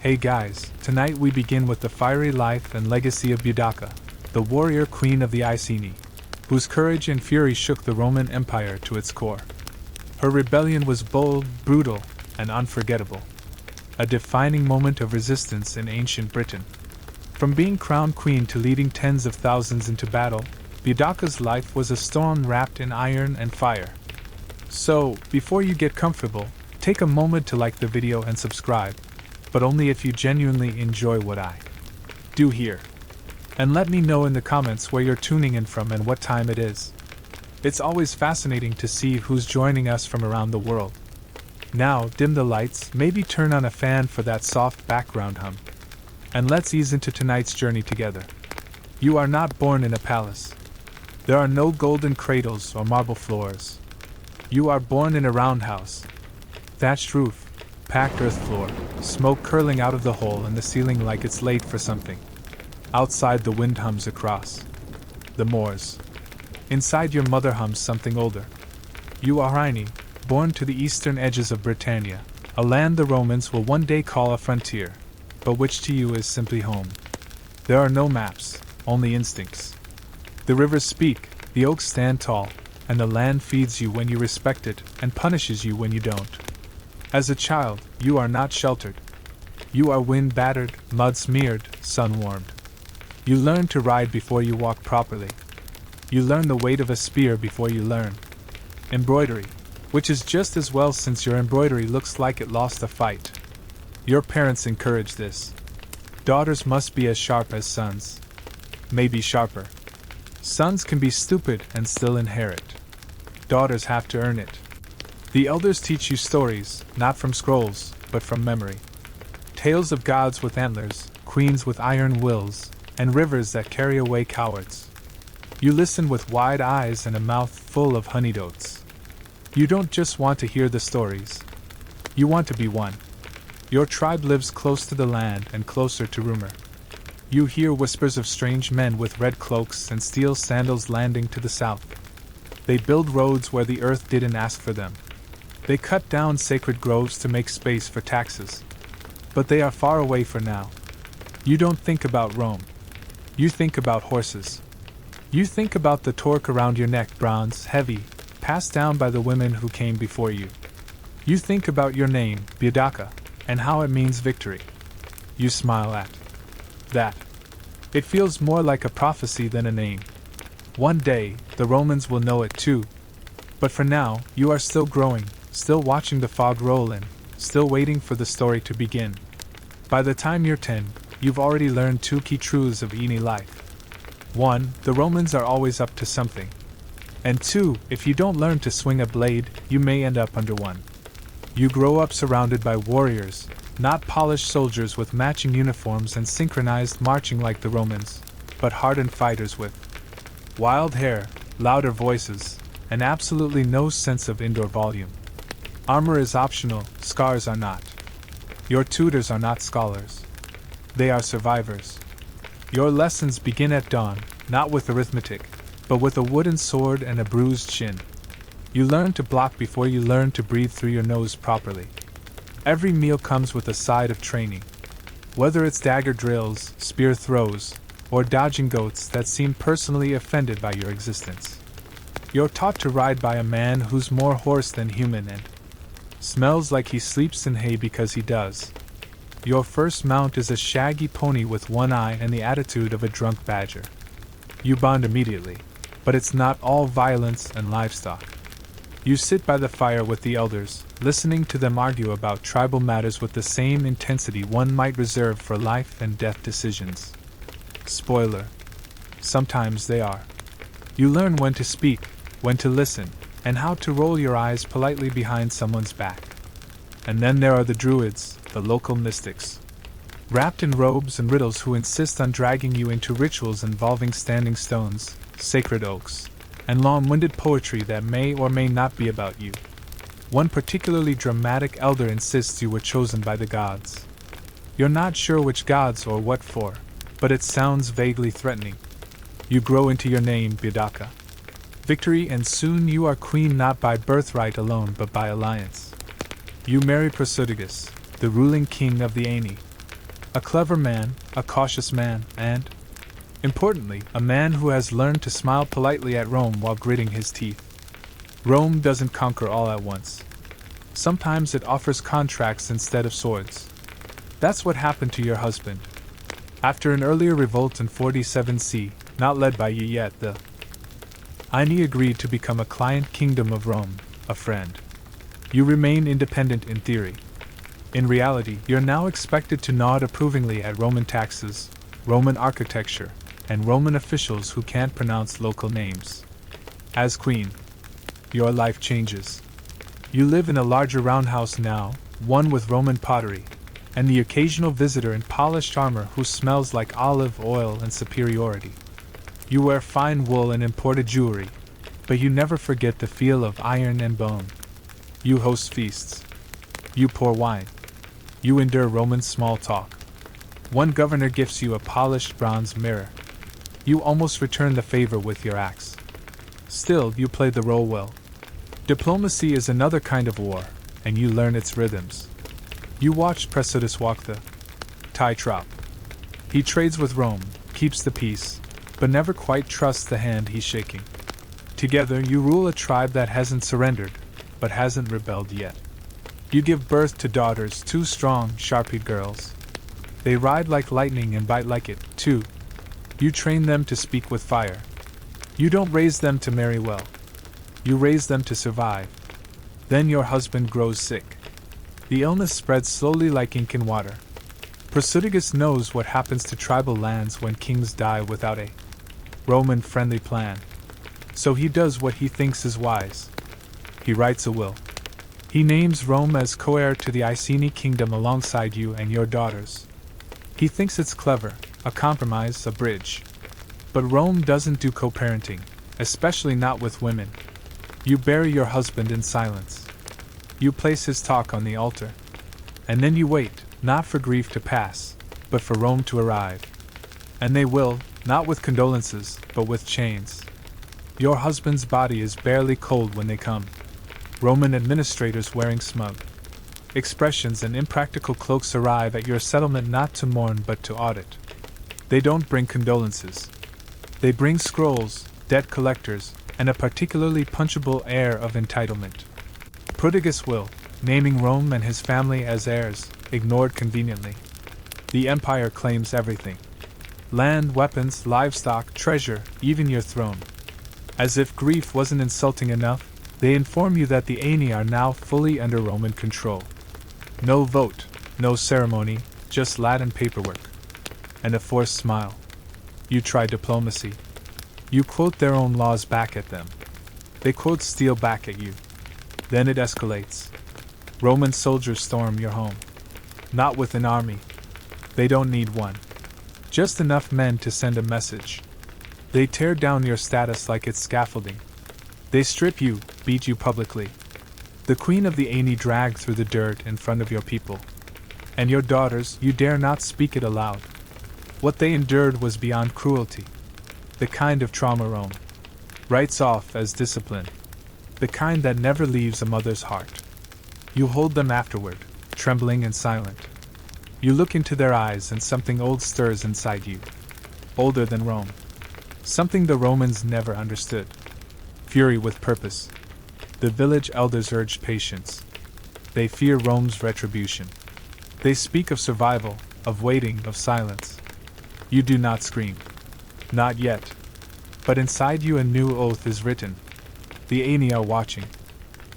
Hey guys, tonight we begin with the fiery life and legacy of Boudica, the warrior queen of the Iceni, whose courage and fury shook the Roman Empire to its core. Her rebellion was bold, brutal, and unforgettable, a defining moment of resistance in ancient Britain. From being crowned queen to leading tens of thousands into battle, Boudica's life was a storm wrapped in iron and fire. So, before you get comfortable, take a moment to like the video and subscribe, but only if you genuinely enjoy what I do here. And let me know in the comments where you're tuning in from and what time it is. It's always fascinating to see who's joining us from around the world. Now, dim the lights, maybe turn on a fan for that soft background hum. And let's ease into tonight's journey together. You are not born in a palace. There are no golden cradles or marble floors. You are born in a roundhouse. Thatched roof, packed earth floor, smoke curling out of the hole in the ceiling like it's late for something. Outside the wind hums across the moors. Inside your mother hums something older. You are Iceni, born to the eastern edges of Britannia, a land the Romans will one day call a frontier, but which to you is simply home. There are no maps, only instincts. The rivers speak, the oaks stand tall, and the land feeds you when you respect it and punishes you when you don't. As a child, you are not sheltered. You are wind-battered, mud-smeared, sun-warmed. You learn to ride before you walk properly. You learn the weight of a spear before you learn embroidery, which is just as well since your embroidery looks like it lost a fight. Your parents encourage this. Daughters must be as sharp as sons. Maybe sharper. Sons can be stupid and still inherit. Daughters have to earn it. The elders teach you stories, not from scrolls, but from memory. Tales of gods with antlers, queens with iron wills, and rivers that carry away cowards. You listen with wide eyes and a mouth full of honeyed oats. You don't just want to hear the stories. You want to be one. Your tribe lives close to the land and closer to rumor. You hear whispers of strange men with red cloaks and steel sandals landing to the south. They build roads where the earth didn't ask for them. They cut down sacred groves to make space for taxes. But they are far away for now. You don't think about Rome. You think about horses. You think about the torque around your neck, bronze, heavy, passed down by the women who came before you. You think about your name, Boudica, and how it means victory. You smile at that. It feels more like a prophecy than a name. One day, the Romans will know it too. But for now, you are still growing, still watching the fog roll in, still waiting for the story to begin. By the time you're 10, you've already learned two key truths of Iceni life. 1. The Romans are always up to something. And 2. If you don't learn to swing a blade, you may end up under one. You grow up surrounded by warriors, not polished soldiers with matching uniforms and synchronized marching like the Romans, but hardened fighters with wild hair, louder voices, and absolutely no sense of indoor volume. Armor is optional, scars are not. Your tutors are not scholars. They are survivors. Your lessons begin at dawn, not with arithmetic, but with a wooden sword and a bruised shin. You learn to block before you learn to breathe through your nose properly. Every meal comes with a side of training. Whether it's dagger drills, spear throws, or dodging goats that seem personally offended by your existence. You're taught to ride by a man who's more horse than human and smells like he sleeps in hay because he does. Your first mount is a shaggy pony with one eye and the attitude of a drunk badger. You bond immediately, but it's not all violence and livestock. You sit by the fire with the elders, listening to them argue about tribal matters with the same intensity one might reserve for life and death decisions. Spoiler. Sometimes they are. You learn when to speak, when to listen, and how to roll your eyes politely behind someone's back. And then there are the druids, the local mystics. Wrapped in robes and riddles who insist on dragging you into rituals involving standing stones, sacred oaks, and long-winded poetry that may or may not be about you. One particularly dramatic elder insists you were chosen by the gods. You're not sure which gods or what for, but it sounds vaguely threatening. You grow into your name, Boudica. Victory, and soon you are queen not by birthright alone but by alliance. You marry Prasutagus, the ruling king of the Iceni. A clever man, a cautious man, and, importantly, a man who has learned to smile politely at Rome while gritting his teeth. Rome doesn't conquer all at once. Sometimes it offers contracts instead of swords. That's what happened to your husband. After an earlier revolt in 47C, not led by you yet, the Aini agreed to become a client kingdom of Rome, a friend. You remain independent in theory. In reality, you're now expected to nod approvingly at Roman taxes, Roman architecture, and Roman officials who can't pronounce local names. As queen, your life changes. You live in a larger roundhouse now, one with Roman pottery, and the occasional visitor in polished armor who smells like olive oil and superiority. You wear fine wool and imported jewelry, but you never forget the feel of iron and bone. You host feasts. You pour wine. You endure Roman small talk. One governor gifts you a polished bronze mirror. You almost return the favor with your axe. Still, you play the role well. Diplomacy is another kind of war, and you learn its rhythms. You watched Precitus walk the tightrope. He trades with Rome, keeps the peace, but never quite trusts the hand he's shaking. Together, you rule a tribe that hasn't surrendered, but hasn't rebelled yet. You give birth to daughters, two strong, sharp-eyed girls. They ride like lightning and bite like it, too. You train them to speak with fire. You don't raise them to marry well. You raise them to survive. Then your husband grows sick. The illness spreads slowly like ink in water. Prasutagus knows what happens to tribal lands when kings die without a Roman-friendly plan. So he does what he thinks is wise. He writes a will. He names Rome as co-heir to the Iceni kingdom alongside you and your daughters. He thinks it's clever, a compromise, a bridge. But Rome doesn't do co-parenting, especially not with women. You bury your husband in silence. You place his talk on the altar. And then you wait, not for grief to pass, but for Rome to arrive. And they will, not with condolences, but with chains. Your husband's body is barely cold when they come. Roman administrators wearing smug expressions and impractical cloaks arrive at your settlement not to mourn but to audit. They don't bring condolences. They bring scrolls, debt collectors, and a particularly punchable air of entitlement. Prodigus will, naming Rome and his family as heirs, ignored conveniently. The empire claims everything. Land, weapons, livestock, treasure, even your throne. As if grief wasn't insulting enough, they inform you that the Aeni are now fully under Roman control. No vote, no ceremony, just Latin paperwork. And a forced smile. You try diplomacy. You quote their own laws back at them. They quote steel back at you. Then it escalates. Roman soldiers storm your home. Not with an army. They don't need one. Just enough men to send a message. They tear down your status like it's scaffolding. They strip you, beat you publicly. The queen of the Aeni dragged through the dirt in front of your people. And your daughters, you dare not speak it aloud. What they endured was beyond cruelty. The kind of trauma Rome writes off as discipline. The kind that never leaves a mother's heart. You hold them afterward, trembling and silent. You look into their eyes and something old stirs inside you. Older than Rome. Something the Romans never understood. Fury with purpose. The village elders urge patience. They fear Rome's retribution. They speak of survival, of waiting, of silence. You do not scream. Not yet. But inside you a new oath is written. The Aeni are watching.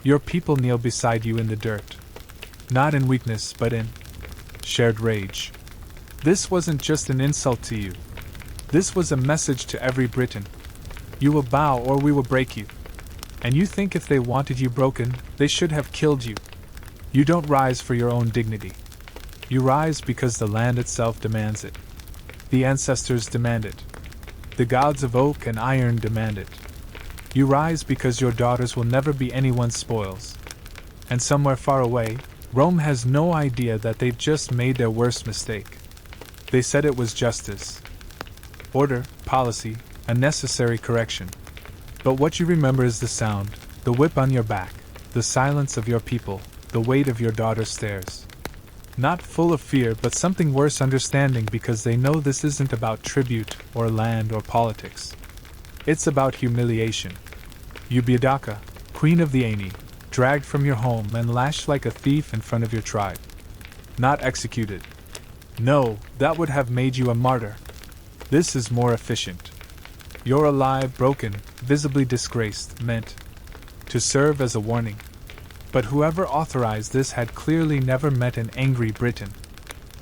Your people kneel beside you in the dirt. Not in weakness, but in shared rage. This wasn't just an insult to you. This was a message to every Briton. You will bow or we will break you. And you think if they wanted you broken, they should have killed you. You don't rise for your own dignity. You rise because the land itself demands it. The ancestors demand it. The gods of oak and iron demand it. You rise because your daughters will never be anyone's spoils. And somewhere far away, Rome has no idea that they've just made their worst mistake. They said it was justice. Order, policy, a necessary correction. But what you remember is the sound, the whip on your back, the silence of your people, the weight of your daughter's stares. Not full of fear, but something worse, understanding, because they know this isn't about tribute, or land, or politics. It's about humiliation. You Boudica, queen of the Aini, dragged from your home and lashed like a thief in front of your tribe. Not executed. No, that would have made you a martyr. This is more efficient. You're alive, broken, visibly disgraced, meant to serve as a warning. But whoever authorized this had clearly never met an angry Briton.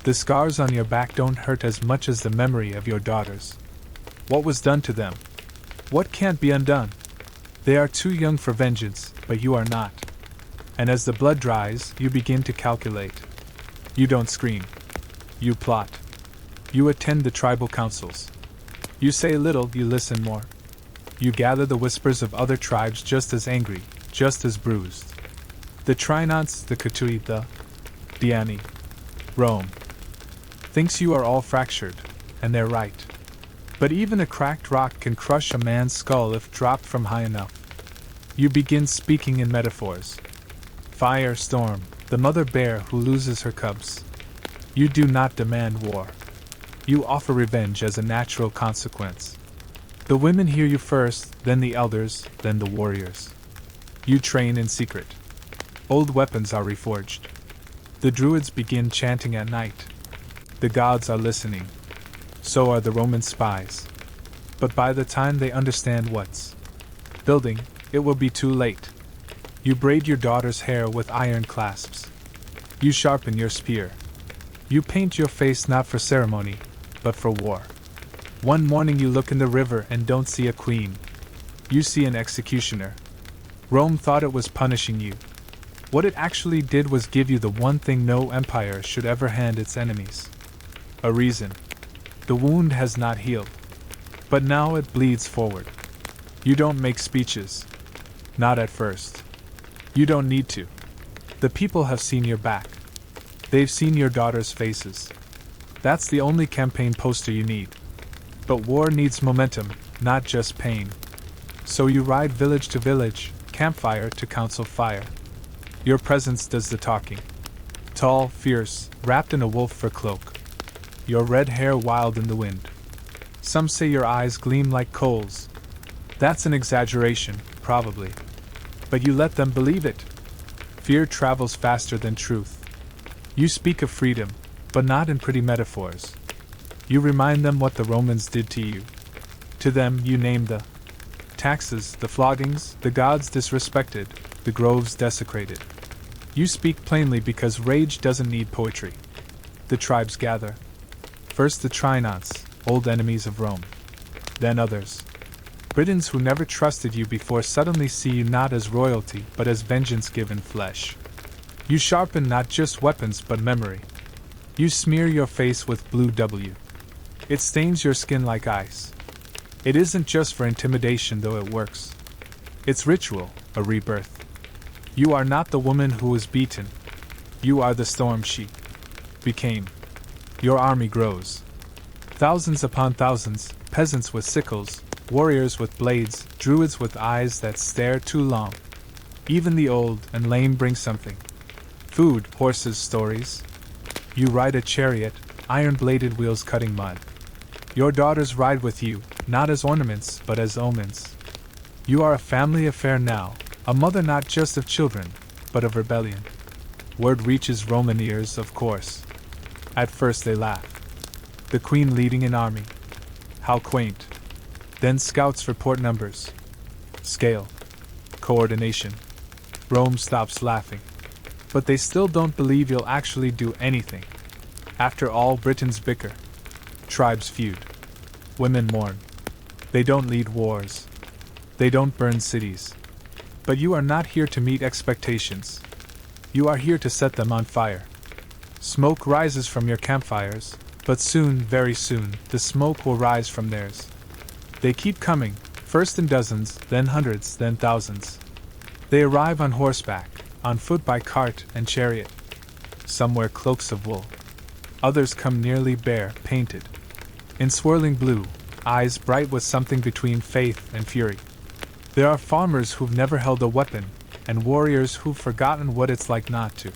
The scars on your back don't hurt as much as the memory of your daughters. What was done to them? What can't be undone? They are too young for vengeance, but you are not. And as the blood dries, you begin to calculate. You don't scream. You plot. You attend the tribal councils. You say little, you listen more. You gather the whispers of other tribes just as angry, just as bruised. The Trinants, the Katui, the Diani. Rome thinks you are all fractured, and they're right. But even a cracked rock can crush a man's skull if dropped from high enough. You begin speaking in metaphors. Fire, storm, the mother bear who loses her cubs. You do not demand war. You offer revenge as a natural consequence. The women hear you first, then the elders, then the warriors. You train in secret. Old weapons are reforged. The druids begin chanting at night. The gods are listening. So are the Roman spies. But by the time they understand what's building, it will be too late. You braid your daughter's hair with iron clasps. You sharpen your spear. You paint your face not for ceremony, but for war. One morning you look in the river and don't see a queen. You see an executioner. Rome thought it was punishing you. What it actually did was give you the one thing no empire should ever hand its enemies. A reason. The wound has not healed. But now it bleeds forward. You don't make speeches. Not at first. You don't need to. The people have seen your back. They've seen your daughters' faces. That's the only campaign poster you need. But war needs momentum, not just pain. So you ride village to village, campfire to council fire. Your presence does the talking. Tall, fierce, wrapped in a wolf fur cloak. Your red hair wild in the wind. Some say your eyes gleam like coals. That's an exaggeration, probably. But you let them believe it. Fear travels faster than truth. You speak of freedom, but not in pretty metaphors. You remind them what the Romans did to you. To them you name the taxes, the floggings, the gods disrespected, the groves desecrated. You speak plainly because rage doesn't need poetry. The tribes gather. First the Trinants, old enemies of Rome. Then others. Britons who never trusted you before suddenly see you not as royalty but as vengeance given flesh. You sharpen not just weapons but memory. You smear your face with blue W. It stains your skin like ice. It isn't just for intimidation, though it works. It's ritual, a rebirth. You are not the woman who was beaten. You are the storm she became. Your army grows. Thousands upon thousands, peasants with sickles, warriors with blades, druids with eyes that stare too long. Even the old and lame bring something. Food, horses, stories. You ride a chariot, iron-bladed wheels cutting mud. Your daughters ride with you, not as ornaments, but as omens. You are a family affair now, a mother not just of children, but of rebellion. Word reaches Roman ears, of course. At first they laugh. The queen leading an army. How quaint. Then scouts report numbers. Scale. Coordination. Rome stops laughing. But they still don't believe you'll actually do anything. After all, Britons bicker. Tribes feud. Women mourn. They don't lead wars. They don't burn cities. But you are not here to meet expectations. You are here to set them on fire. Smoke rises from your campfires, but soon, very soon, the smoke will rise from theirs. They keep coming, first in dozens, then hundreds, then thousands. They arrive on horseback, on foot, by cart and chariot. Some wear cloaks of wool. Others come nearly bare, painted. In swirling blue, eyes bright with something between faith and fury. There are farmers who've never held a weapon, and warriors who've forgotten what it's like not to.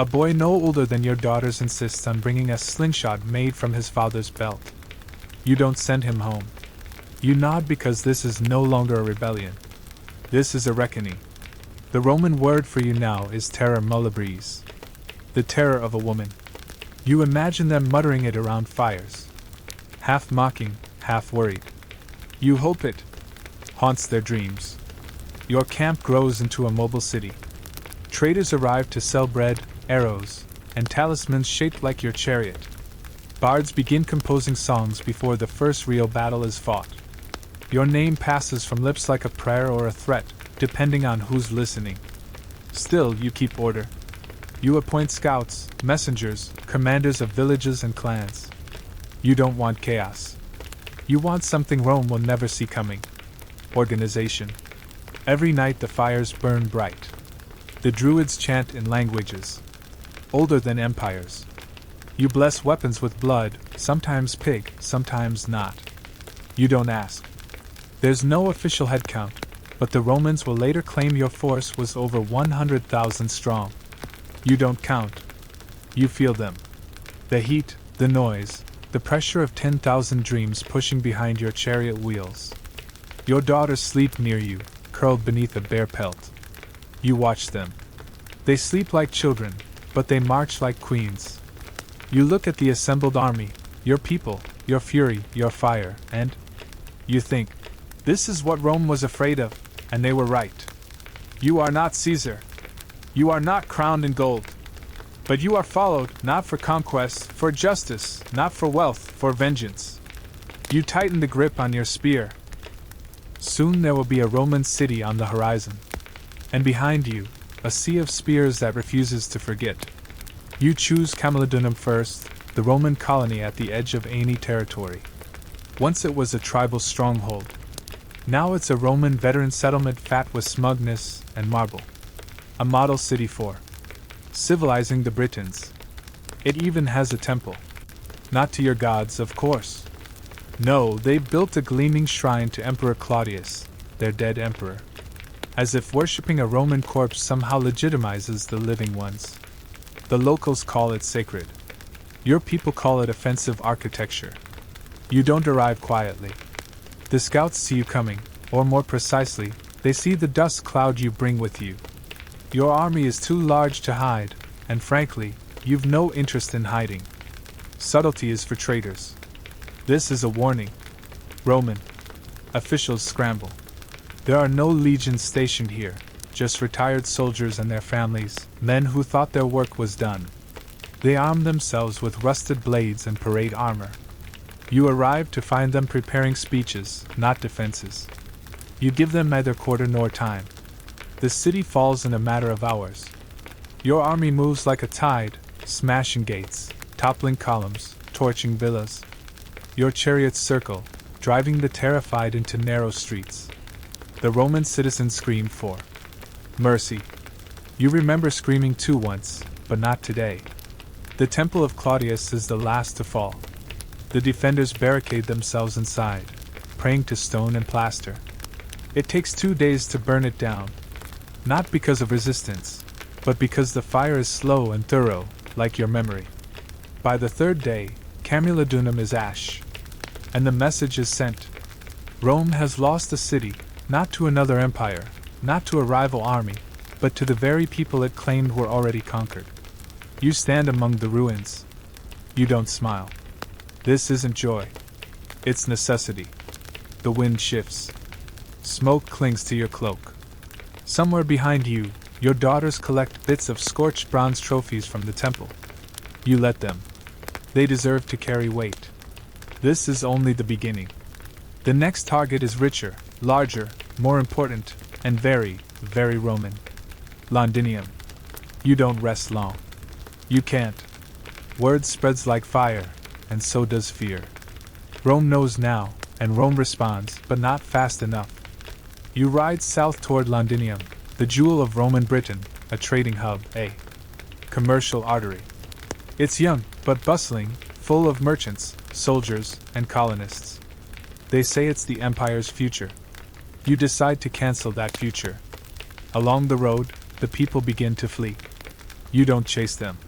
A boy no older than your daughters insists on bringing a slingshot made from his father's belt. You don't send him home. You nod because this is no longer a rebellion. This is a reckoning. The Roman word for you now is terror muliebris. The terror of a woman. You imagine them muttering it around fires. Half mocking, half worried. You hope it haunts their dreams. Your camp grows into a mobile city. Traders arrive to sell bread, arrows, and talismans shaped like your chariot. Bards begin composing songs before the first real battle is fought. Your name passes from lips like a prayer or a threat, depending on who's listening. Still, you keep order. You appoint scouts, messengers, commanders of villages and clans. You don't want chaos. You want something Rome will never see coming. Organization. Every night the fires burn bright. The druids chant in languages older than empires. You bless weapons with blood, sometimes pig, sometimes not. You don't ask. There's no official head count, but the Romans will later claim your force was over 100,000 strong. You don't count. You feel them. The heat, the noise, the pressure of 10,000 dreams pushing behind your chariot wheels. Your daughters sleep near you, curled beneath a bear pelt. You watch them. They sleep like children, but they march like queens. You look at the assembled army, your people, your fury, your fire, and you think, this is what Rome was afraid of, and they were right. You are not Caesar. You are not crowned in gold. But you are followed, not for conquest, for justice, not for wealth, for vengeance. You tighten the grip on your spear. Soon there will be a Roman city on the horizon. And behind you, a sea of spears that refuses to forget. You choose Camulodunum first, the Roman colony at the edge of Aeni territory. Once it was a tribal stronghold. Now it's a Roman veteran settlement fat with smugness and marble. A model city for civilizing the Britons. It even has a temple. Not to your gods, of course. No, they built a gleaming shrine to Emperor Claudius, their dead emperor. As if worshipping a Roman corpse somehow legitimizes the living ones. The locals call it sacred. Your people call it offensive architecture. You don't arrive quietly. The scouts see you coming, or more precisely, they see the dust cloud you bring with you. Your army is too large to hide, and frankly, you've no interest in hiding. Subtlety is for traitors. This is a warning. Roman officials scramble. There are no legions stationed here, just retired soldiers and their families, men who thought their work was done. They arm themselves with rusted blades and parade armor. You arrive to find them preparing speeches, not defenses. You give them neither quarter nor time. The city falls in a matter of hours. Your army moves like a tide, smashing gates, toppling columns, torching villas. Your chariots circle, driving the terrified into narrow streets. The Roman citizens scream for mercy. You remember screaming too once, but not today. The temple of Claudius is the last to fall. The defenders barricade themselves inside, praying to stone and plaster. It takes 2 days to burn it down. Not because of resistance, but because the fire is slow and thorough, like your memory. By the 3rd day, Camulodunum is ash. And the message is sent. Rome has lost the city, not to another empire, not to a rival army, but to the very people it claimed were already conquered. You stand among the ruins. You don't smile. This isn't joy. It's necessity. The wind shifts. Smoke clings to your cloak. Somewhere behind you, your daughters collect bits of scorched bronze trophies from the temple. You let them. They deserve to carry weight. This is only the beginning. The next target is richer, larger, more important, and very, very Roman. Londinium. You don't rest long. You can't. Word spreads like fire, and so does fear. Rome knows now, and Rome responds, but not fast enough. You ride south toward Londinium, the jewel of Roman Britain, a trading hub, a commercial artery. It's young, but bustling, full of merchants, soldiers, and colonists. They say it's the empire's future. You decide to cancel that future. Along the road, the people begin to flee. You don't chase them.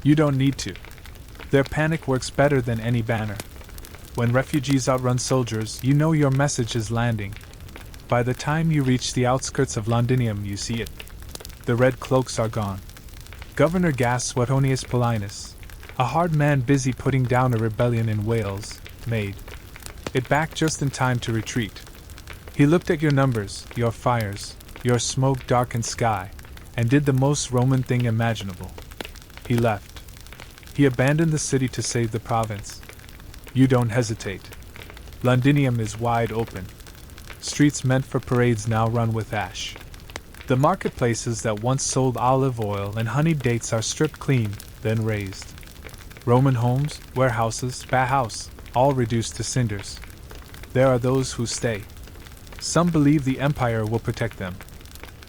You don't need to. Their panic works better than any banner. When refugees outrun soldiers, you know your message is landing. By the time you reach the outskirts of Londinium, you see it. The red cloaks are gone. Governor Gas Suetonius Paulinus, a hard man busy putting down a rebellion in Wales, made it back just in time to retreat. He looked at your numbers, your fires, your smoke-darkened sky, and did the most Roman thing imaginable. He left. He abandoned the city to save the province. You don't hesitate. Londinium is wide open. Streets meant for parades now run with ash. The marketplaces that once sold olive oil and honeyed dates are stripped clean, then razed. Roman homes, warehouses, bathhouse, all reduced to cinders. There are those who stay. Some believe the empire will protect them.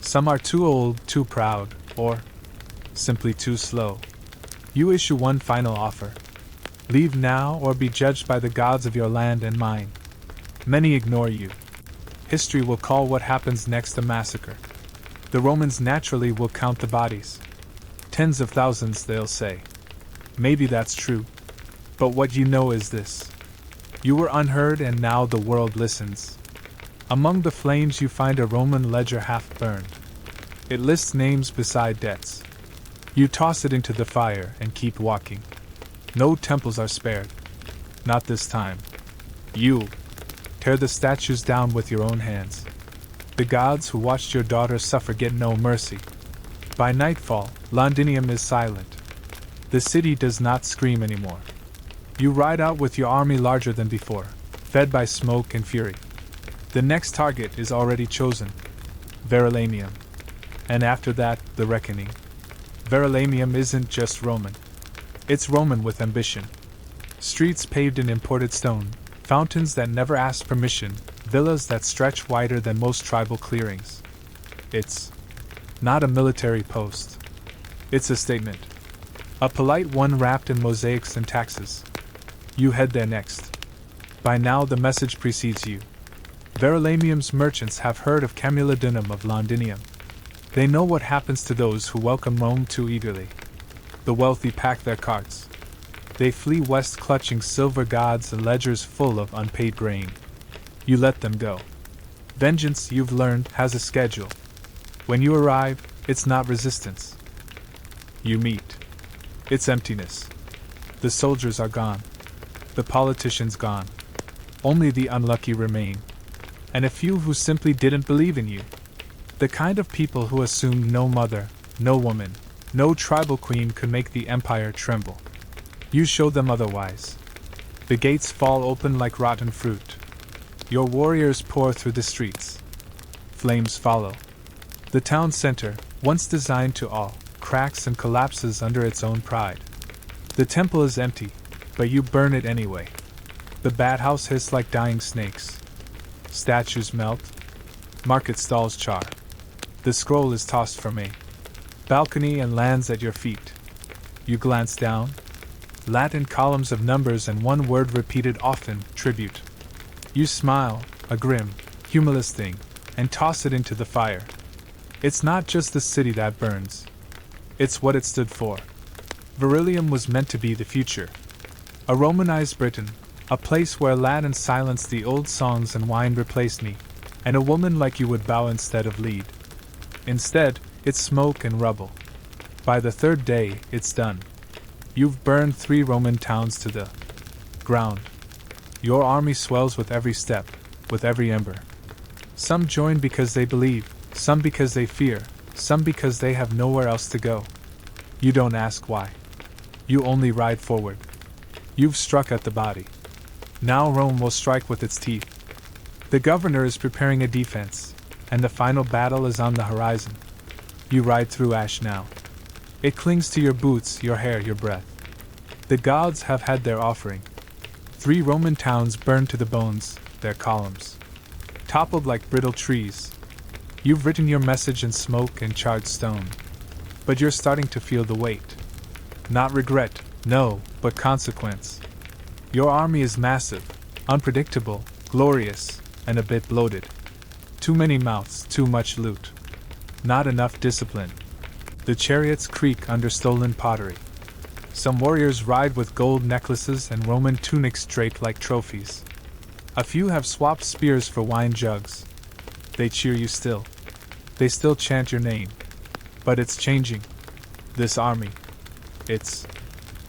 Some are too old, too proud, or simply too slow. You issue one final offer. Leave now or be judged by the gods of your land and mine. Many ignore you. History will call what happens next a massacre. The Romans naturally will count the bodies. Tens of thousands, they'll say. Maybe that's true. But what you know is this. You were unheard and now the world listens. Among the flames you find a Roman ledger half burned. It lists names beside debts. You toss it into the fire and keep walking. No temples are spared. Not this time. You tear the statues down with your own hands. The gods who watched your daughter suffer get no mercy. By nightfall, Londinium is silent. The city does not scream anymore. You ride out with your army larger than before, fed by smoke and fury. The next target is already chosen. Verulamium. And after that, the reckoning. Verulamium isn't just Roman. It's Roman with ambition. Streets paved in imported stone, fountains that never ask permission, villas that stretch wider than most tribal clearings. It's not a military post. It's a statement. A polite one wrapped in mosaics and taxes. You head there next. By now the message precedes you. Verulamium's merchants have heard of Camulodunum of Londinium. They know what happens to those who welcome Rome too eagerly. The wealthy pack their carts. They flee west clutching silver gods and ledgers full of unpaid grain. You let them go. Vengeance, you've learned, has a schedule. When you arrive, it's not resistance. You meet. It's emptiness. The soldiers are gone. The politicians gone. Only the unlucky remain. And a few who simply didn't believe in you. The kind of people who assumed no mother, no woman, no tribal queen could make the empire tremble. You show them otherwise. The gates fall open like rotten fruit. Your warriors pour through the streets. Flames follow. The town center, once designed to awe, cracks and collapses under its own pride. The temple is empty, but you burn it anyway. The bathhouse hiss like dying snakes. Statues melt. Market stalls char. The scroll is tossed from a balcony and lands at your feet. You glance down. Latin columns of numbers and one word repeated often, tribute. You smile, a grim, humorless thing, and toss it into the fire. It's not just the city that burns. It's what it stood for. Verulamium was meant to be the future. A Romanized Britain, a place where Latin silenced the old songs and wine replaced me, and a woman like you would bow instead of lead. Instead, it's smoke and rubble. By the third day, it's done. You've burned 3 Roman towns to the ground. Your army swells with every step, with every ember. Some join because they believe, some because they fear, some because they have nowhere else to go. You don't ask why. You only ride forward. You've struck at the body. Now Rome will strike with its teeth. The governor is preparing a defense, and the final battle is on the horizon. You ride through ash now. It clings to your boots, your hair, your breath. The gods have had their offering. 3 Roman towns burned to the bones, their columns toppled like brittle trees. You've written your message in smoke and charred stone. But you're starting to feel the weight. Not regret, no, but consequence. Your army is massive, unpredictable, glorious, and a bit bloated. Too many mouths, too much loot. Not enough discipline. The chariots creak under stolen pottery. Some warriors ride with gold necklaces and Roman tunics draped like trophies. A few have swapped spears for wine jugs. They cheer you still. They still chant your name. But it's changing. This army. It's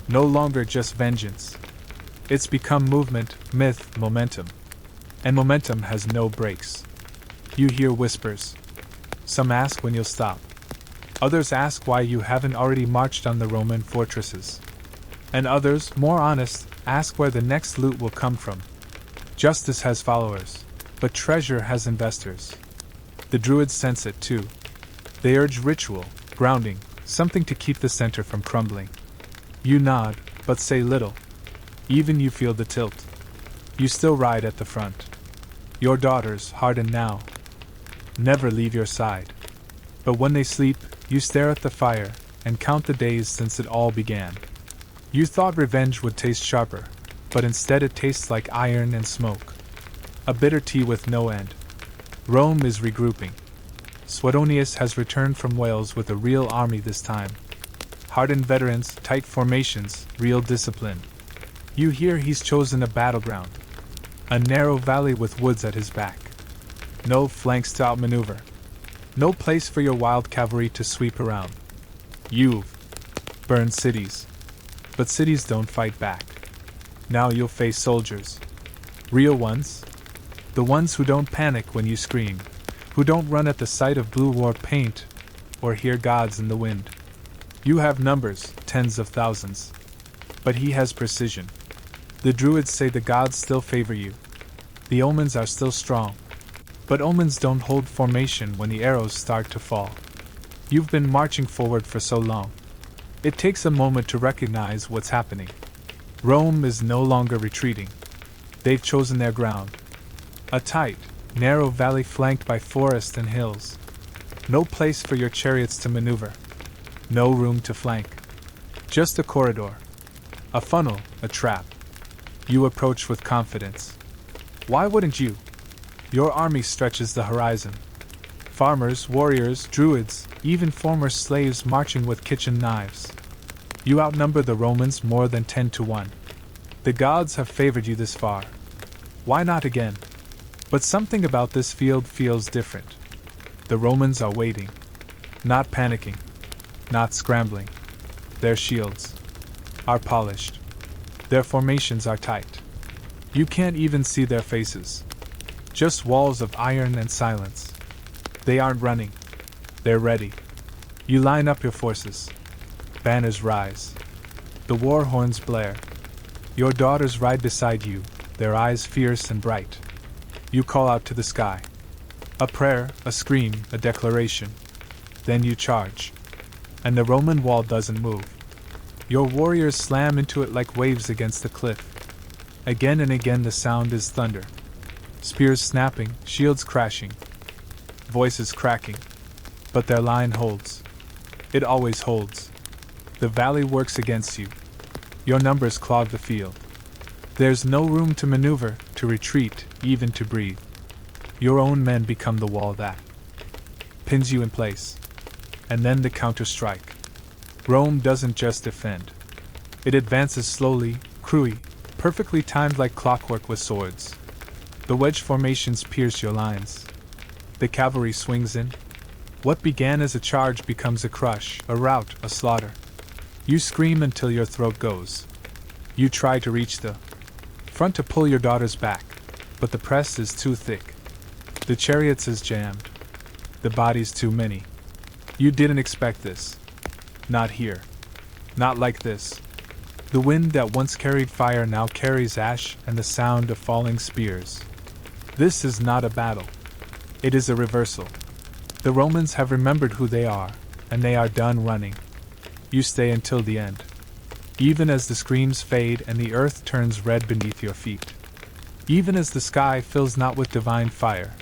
no longer just vengeance. It's become movement, myth, momentum. And momentum has no brakes. You hear whispers. Some ask when you'll stop. Others ask why you haven't already marched on the Roman fortresses. And others, more honest, ask where the next loot will come from. Justice has followers, but treasure has investors. The Druids sense it too. They urge ritual, grounding, something to keep the center from crumbling. You nod, but say little. Even you feel the tilt. You still ride at the front. Your daughters, hardened now, never leave your side. But when they sleep, you stare at the fire and count the days since it all began. You thought revenge would taste sharper, but instead it tastes like iron and smoke. A bitter tea with no end. Rome is regrouping. Suetonius has returned from Wales with a real army this time. Hardened veterans, tight formations, real discipline. You hear he's chosen a battleground. A narrow valley with woods at his back. No flanks to outmaneuver. No place for your wild cavalry to sweep around. You've burned cities. But cities don't fight back. Now you'll face soldiers. Real ones. The ones who don't panic when you scream. Who don't run at the sight of blue war paint or hear gods in the wind. You have numbers, tens of thousands. But he has precision. The Druids say the gods still favor you. The omens are still strong. But omens don't hold formation when the arrows start to fall. You've been marching forward for so long. It takes a moment to recognize what's happening. Rome is no longer retreating. They've chosen their ground. A tight, narrow valley flanked by forest and hills. No place for your chariots to maneuver. No room to flank. Just a corridor. A funnel, a trap. You approach with confidence. Why wouldn't you? Your army stretches the horizon. Farmers, warriors, druids, even former slaves marching with kitchen knives. You outnumber the Romans more than 10 to 1. The gods have favored you this far. Why not again? But something about this field feels different. The Romans are waiting. Not panicking. Not scrambling. Their shields are polished. Their formations are tight. You can't even see their faces. Just walls of iron and silence. They aren't running. They're ready. You line up your forces. Banners rise. The war horns blare. Your daughters ride beside you, their eyes fierce and bright. You call out to the sky. A prayer, a scream, a declaration. Then you charge. And the Roman wall doesn't move. Your warriors slam into it like waves against the cliff. Again and again the sound is thunder. Spears snapping, shields crashing. Voices cracking. But their line holds. It always holds. The valley works against you. Your numbers clog the field. There's no room to maneuver, to retreat, even to breathe. Your own men become the wall that pins you in place. And then the counter-strike. Rome doesn't just defend. It advances slowly, cruelly, perfectly timed like clockwork with swords. The wedge formations pierce your lines. The cavalry swings in. What began as a charge becomes a crush, a rout, a slaughter. You scream until your throat goes. You try to reach the front to pull your daughters back, but the press is too thick. The chariots is jammed. The bodies too many. You didn't expect this. Not here. Not like this. The wind that once carried fire now carries ash and the sound of falling spears. This is not a battle. It is a reversal. The Romans have remembered who they are, and they are done running. You stay until the end. Even as the screams fade and the earth turns red beneath your feet. Even as the sky fills not with divine fire,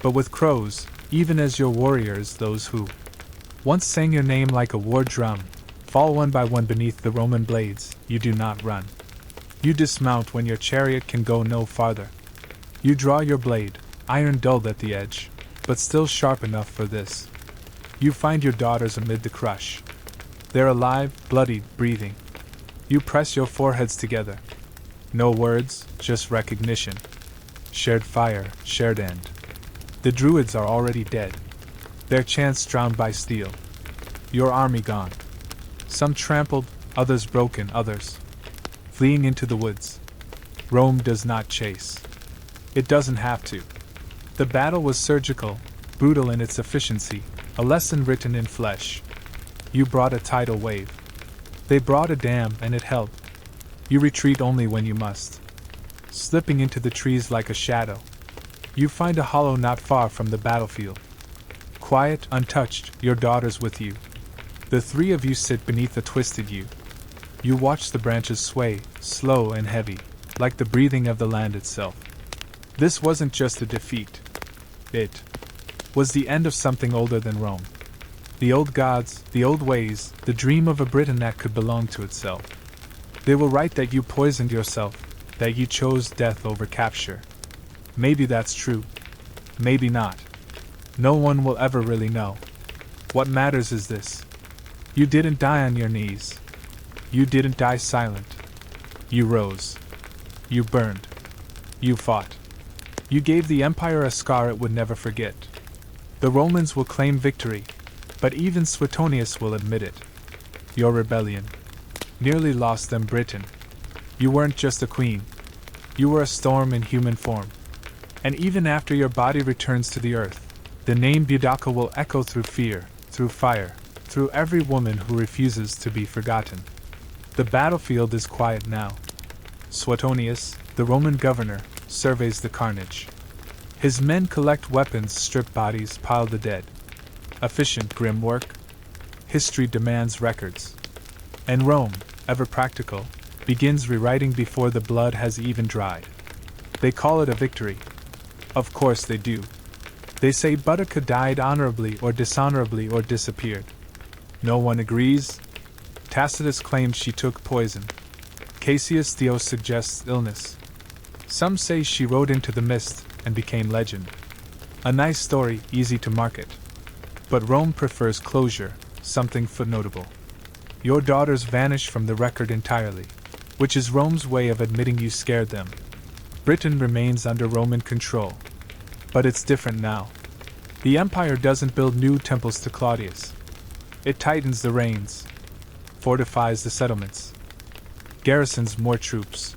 but with crows, even as your warriors, those who once sang your name like a war drum, fall one by one beneath the Roman blades, you do not run. You dismount when your chariot can go no farther. You draw your blade, iron dulled at the edge, but still sharp enough for this. You find your daughters amid the crush. They're alive, bloodied, breathing. You press your foreheads together. No words, just recognition. Shared fire, shared end. The druids are already dead. Their chants drowned by steel. Your army gone. Some trampled, others broken, others fleeing into the woods. Rome does not chase. It doesn't have to. The battle was surgical, brutal in its efficiency, a lesson written in flesh. You brought a tidal wave. They brought a dam, and it held. You retreat only when you must. Slipping into the trees like a shadow. You find a hollow not far from the battlefield. Quiet, untouched, your daughters with you. The three of you sit beneath a twisted yew. You watch the branches sway, slow and heavy, like the breathing of the land itself. This wasn't just a defeat. It was the end of something older than Rome. The old gods, the old ways, the dream of a Britain that could belong to itself. They will write that you poisoned yourself, that you chose death over capture. Maybe that's true. Maybe not. No one will ever really know. What matters is this. You didn't die on your knees. You didn't die silent. You rose. You burned. You fought. You gave the empire a scar it would never forget. The Romans will claim victory, but even Suetonius will admit it. Your rebellion nearly lost them Britain. You weren't just a queen. You were a storm in human form. And even after your body returns to the earth, the name Boudica will echo through fear, through fire, through every woman who refuses to be forgotten. The battlefield is quiet now. Suetonius, the Roman governor, surveys the carnage. His men collect weapons, strip bodies, pile the dead. Efficient, grim work. History demands records. And Rome, ever practical, begins rewriting before the blood has even dried. They call it a victory. Of course they do. They say Boudica died honorably or dishonorably or disappeared. No one agrees. Tacitus claims she took poison. Cassius Dio suggests illness. Some say she rode into the mist and became legend. A nice story, easy to market. But Rome prefers closure, something footnotable. Your daughters vanish from the record entirely, which is Rome's way of admitting you scared them. Britain remains under Roman control. But it's different now. The empire doesn't build new temples to Claudius. It tightens the reins, fortifies the settlements, garrisons more troops.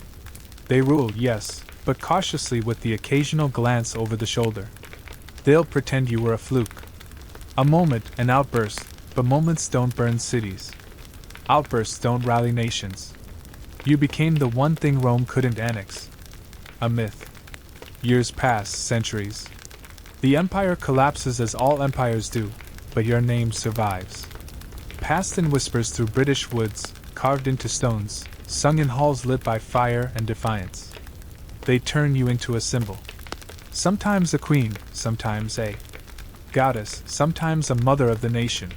They rule, yes, but cautiously with the occasional glance over the shoulder. They'll pretend you were a fluke. A moment, an outburst, but moments don't burn cities. Outbursts don't rally nations. You became the one thing Rome couldn't annex. A myth. Years pass, centuries. The empire collapses as all empires do, but your name survives. Passed in whispers through British woods, carved into stones, sung in halls lit by fire and defiance. They turn you into a symbol. Sometimes a queen, sometimes a goddess, sometimes a mother of the nation.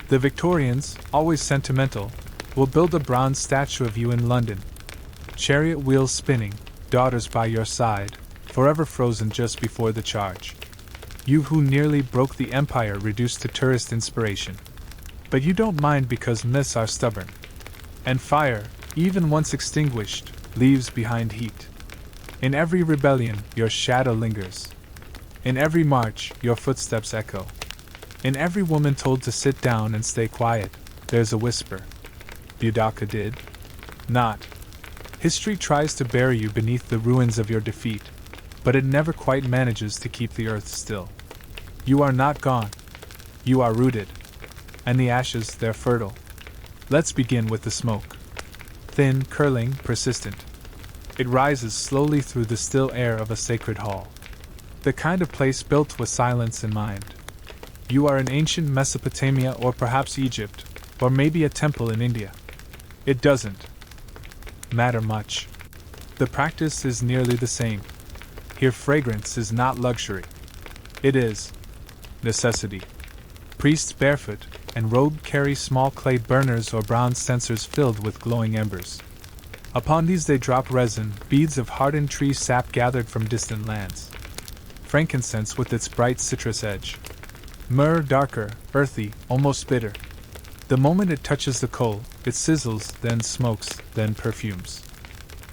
The Victorians, always sentimental, will build a bronze statue of you in London. Chariot wheels spinning, daughters by your side, forever frozen just before the charge. You who nearly broke the empire reduced to tourist inspiration. But you don't mind because myths are stubborn. And fire, even once extinguished, leaves behind heat. In every rebellion, your shadow lingers. In every march, your footsteps echo. In every woman told to sit down and stay quiet, there's a whisper. Boudica did not. History tries to bury you beneath the ruins of your defeat, but it never quite manages to keep the earth still. You are not gone. You are rooted. And the ashes, they're fertile. Let's begin with the smoke. Thin, curling, persistent. It rises slowly through the still air of a sacred hall. The kind of place built with silence in mind. You are in ancient Mesopotamia or perhaps Egypt, or maybe a temple in India. It doesn't matter much. The practice is nearly the same. Here fragrance is not luxury. It is necessity. Priests barefoot and robed carry small clay burners or bronze censers filled with glowing embers. Upon these they drop resin, beads of hardened tree sap gathered from distant lands. Frankincense with its bright citrus edge. Myrrh darker, earthy, almost bitter. The moment it touches the coal, it sizzles, then smokes, then perfumes.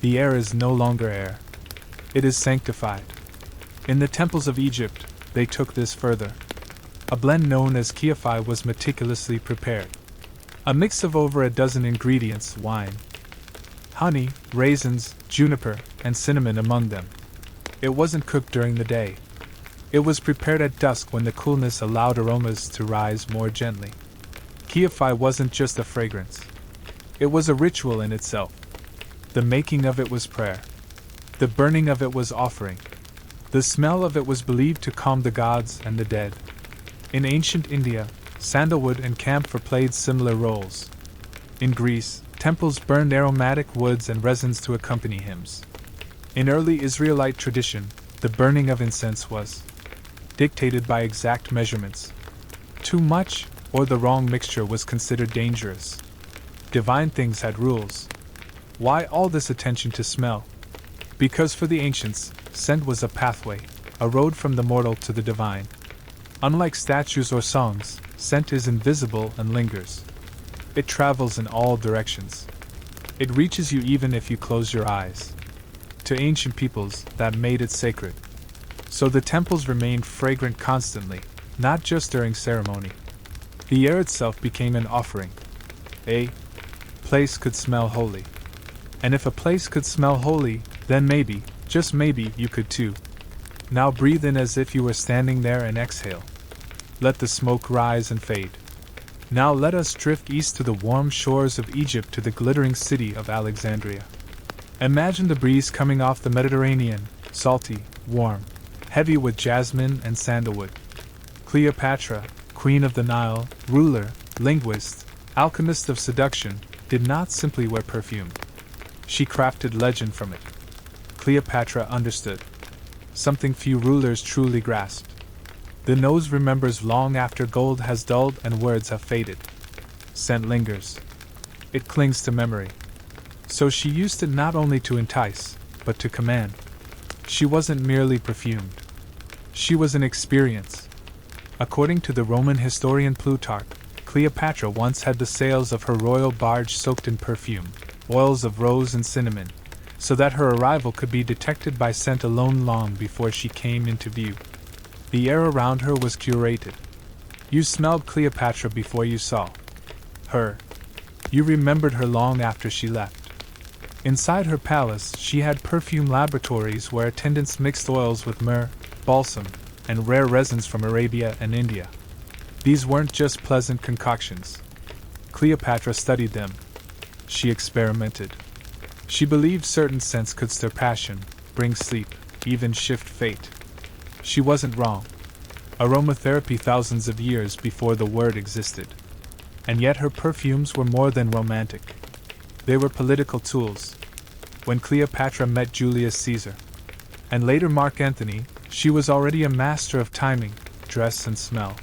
The air is no longer air. It is sanctified. In the temples of Egypt, they took this further. A blend known as kiafi was meticulously prepared. A mix of over a dozen ingredients: wine, honey, raisins, juniper, and cinnamon among them. It wasn't cooked during the day. It was prepared at dusk when the coolness allowed aromas to rise more gently. Kiafi wasn't just a fragrance. It was a ritual in itself. The making of it was prayer. The burning of it was offering. The smell of it was believed to calm the gods and the dead. In ancient India, sandalwood and camphor played similar roles. In Greece, temples burned aromatic woods and resins to accompany hymns. In early Israelite tradition, the burning of incense was dictated by exact measurements. Too much, or the wrong mixture, was considered dangerous. Divine things had rules. Why all this attention to smell? Because for the ancients, scent was a pathway, a road from the mortal to the divine. Unlike statues or songs, scent is invisible and lingers. It travels in all directions. It reaches you even if you close your eyes. To ancient peoples, that made it sacred. So the temples remained fragrant constantly, not just during ceremony. The air itself became an offering. A place could smell holy. And if a place could smell holy, then maybe, just maybe, you could too. Now breathe in as if you were standing there and exhale. Let the smoke rise and fade. Now let us drift east to the warm shores of Egypt, to the glittering city of Alexandria. Imagine the breeze coming off the Mediterranean, salty, warm, heavy with jasmine and sandalwood. Cleopatra, queen of the Nile, ruler, linguist, alchemist of seduction, did not simply wear perfume. She crafted legend from it. Cleopatra understood something few rulers truly grasped. The nose remembers long after gold has dulled and words have faded. Scent lingers. It clings to memory. So she used it not only to entice, but to command. She wasn't merely perfumed. She was an experience. According to the Roman historian Plutarch, Cleopatra once had the sails of her royal barge soaked in perfume, oils of rose and cinnamon, so that her arrival could be detected by scent alone long before she came into view. The air around her was curated. You smelled Cleopatra before you saw her. You remembered her long after she left. Inside her palace, she had perfume laboratories where attendants mixed oils with myrrh, balsam, and rare resins from Arabia and India. These weren't just pleasant concoctions. Cleopatra studied them. She experimented. She believed certain scents could stir passion, bring sleep, even shift fate. She wasn't wrong. Aromatherapy thousands of years before the word existed. And yet her perfumes were more than romantic. They were political tools. When Cleopatra met Julius Caesar, and later Mark Antony, she was already a master of timing, dress, and smell.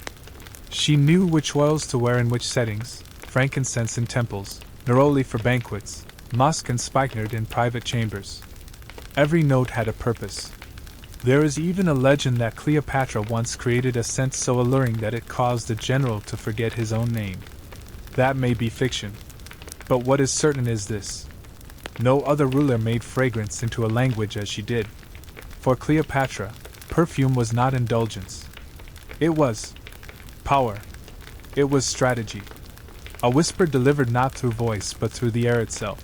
She knew which oils to wear in which settings: frankincense in temples, neroli for banquets, musk and spikenard in private chambers. Every note had a purpose. There is even a legend that Cleopatra once created a scent so alluring that it caused a general to forget his own name. That may be fiction. But what is certain is this: no other ruler made fragrance into a language as she did. For Cleopatra, perfume was not indulgence. It was power. It was strategy. A whisper delivered not through voice but through the air itself.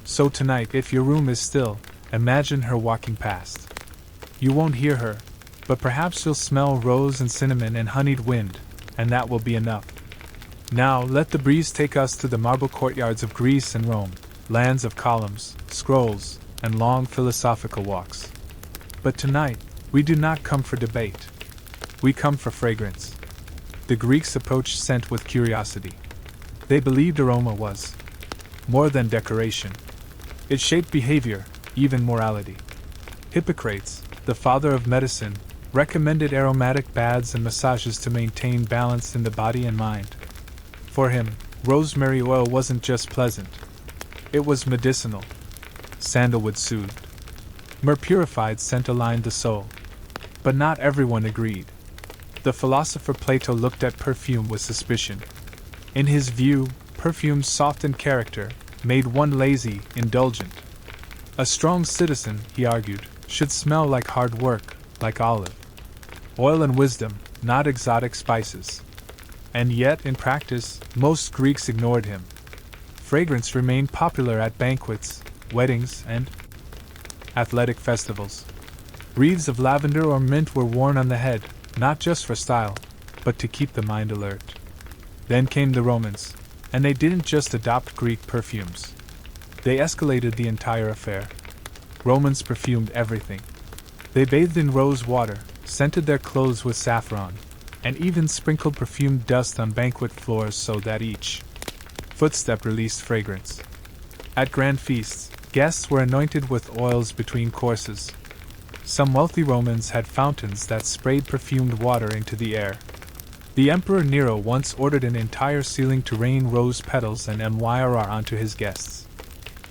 So tonight, if your room is still, imagine her walking past. You won't hear her, but perhaps you'll smell rose and cinnamon and honeyed wind, and that will be enough. Now let the breeze take us to the marble courtyards of Greece and Rome, lands of columns, scrolls, and long philosophical walks. But tonight, we do not come for debate. We come for fragrance. The Greeks approached scent with curiosity. They believed aroma was more than decoration. It shaped behavior, even morality. Hippocrates, the father of medicine, recommended aromatic baths and massages to maintain balance in the body and mind. For him, rosemary oil wasn't just pleasant. It was medicinal. Sandalwood soothed. Myrrh purified, scent aligned the soul. But not everyone agreed. The philosopher Plato looked at perfume with suspicion. In his view, perfume's softened character made one lazy, indulgent. A strong citizen, he argued, should smell like hard work, like olive oil and wisdom, not exotic spices. And yet, in practice, most Greeks ignored him. Fragrance remained popular at banquets, weddings, and athletic festivals. Wreaths of lavender or mint were worn on the head, not just for style, but to keep the mind alert. Then came the Romans, and they didn't just adopt Greek perfumes. They escalated the entire affair. Romans perfumed everything. They bathed in rose water, scented their clothes with saffron, and even sprinkled perfumed dust on banquet floors so that each footstep released fragrance. At grand feasts, guests were anointed with oils between courses. Some wealthy Romans had fountains that sprayed perfumed water into the air. The Emperor Nero once ordered an entire ceiling to rain rose petals and myrrh onto his guests.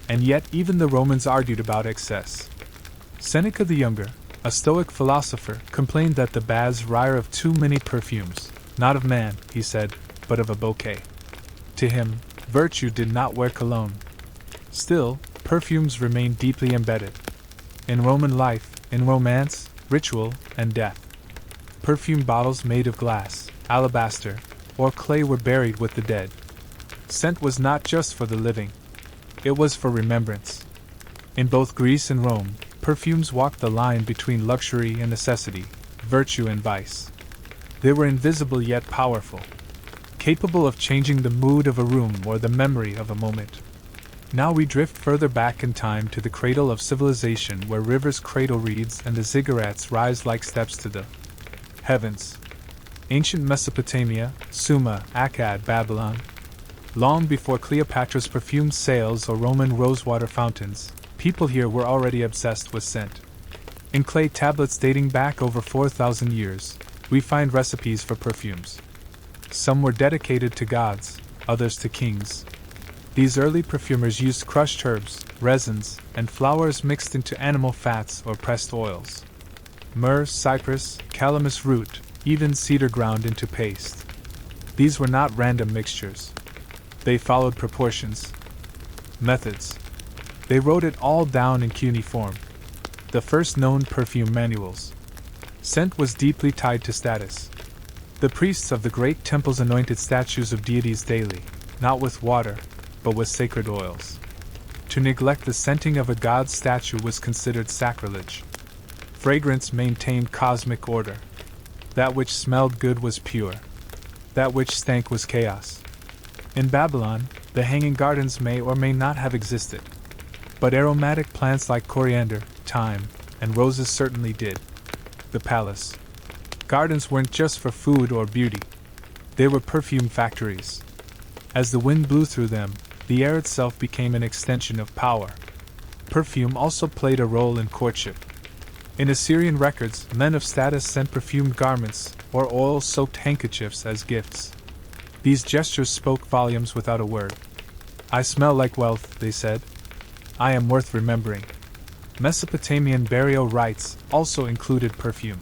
And yet even the Romans argued about excess. Seneca the Younger, a Stoic philosopher, complained that the baths reek of too many perfumes, not of man, he said, but of a bouquet. To him, virtue did not wear cologne. Still, perfumes remained deeply embedded in Roman life, in romance, ritual, and death. Perfume bottles made of glass, alabaster, or clay were buried with the dead. Scent was not just for the living, it was for remembrance. In both Greece and Rome, perfumes walked the line between luxury and necessity, virtue and vice. They were invisible yet powerful, capable of changing the mood of a room or the memory of a moment. Now we drift further back in time to the cradle of civilization where rivers cradle reeds and the ziggurats rise like steps to the heavens. Ancient Mesopotamia, Sumer, Akkad, Babylon. Long before Cleopatra's perfumed sails or Roman rosewater fountains, people here were already obsessed with scent. In clay tablets dating back over 4,000 years, we find recipes for perfumes. Some were dedicated to gods, others to kings. These early perfumers used crushed herbs, resins, and flowers mixed into animal fats or pressed oils. Myrrh, cypress, calamus root, even cedar ground into paste. These were not random mixtures. They followed proportions. Methods. They wrote it all down in cuneiform. The first known perfume manuals. Scent was deeply tied to status. The priests of the great temples anointed statues of deities daily, not with water, but with sacred oils. To neglect the scenting of a god's statue was considered sacrilege. Fragrance maintained cosmic order. That which smelled good was pure. That which stank was chaos. In Babylon, the hanging gardens may or may not have existed. But aromatic plants like coriander, thyme, and roses certainly did. The palace. Gardens weren't just for food or beauty. They were perfume factories. As the wind blew through them, the air itself became an extension of power. Perfume also played a role in courtship. In Assyrian records, men of status sent perfumed garments or oil-soaked handkerchiefs as gifts. These gestures spoke volumes without a word. "I smell like wealth," they said. "I am worth remembering." Mesopotamian burial rites also included perfume.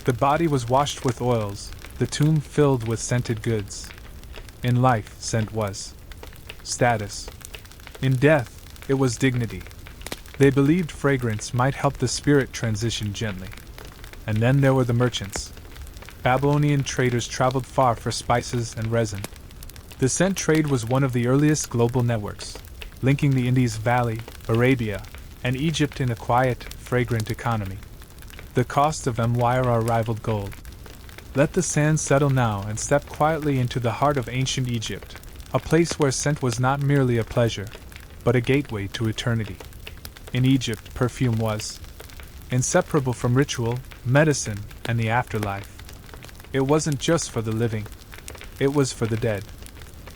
The body was washed with oils, the tomb filled with scented goods. In life, scent was status. In death, it was dignity. They believed fragrance might help the spirit transition gently. And then there were the merchants. Babylonian traders traveled far for spices and resin. The scent trade was one of the earliest global networks, linking the Indus Valley, Arabia, and Egypt in a quiet, fragrant economy. The cost of myrrh rivaled gold. Let the sand settle now and step quietly into the heart of ancient Egypt, a place where scent was not merely a pleasure, but a gateway to eternity. In Egypt, perfume was inseparable from ritual, medicine, and the afterlife. It wasn't just for the living, it was for the dead.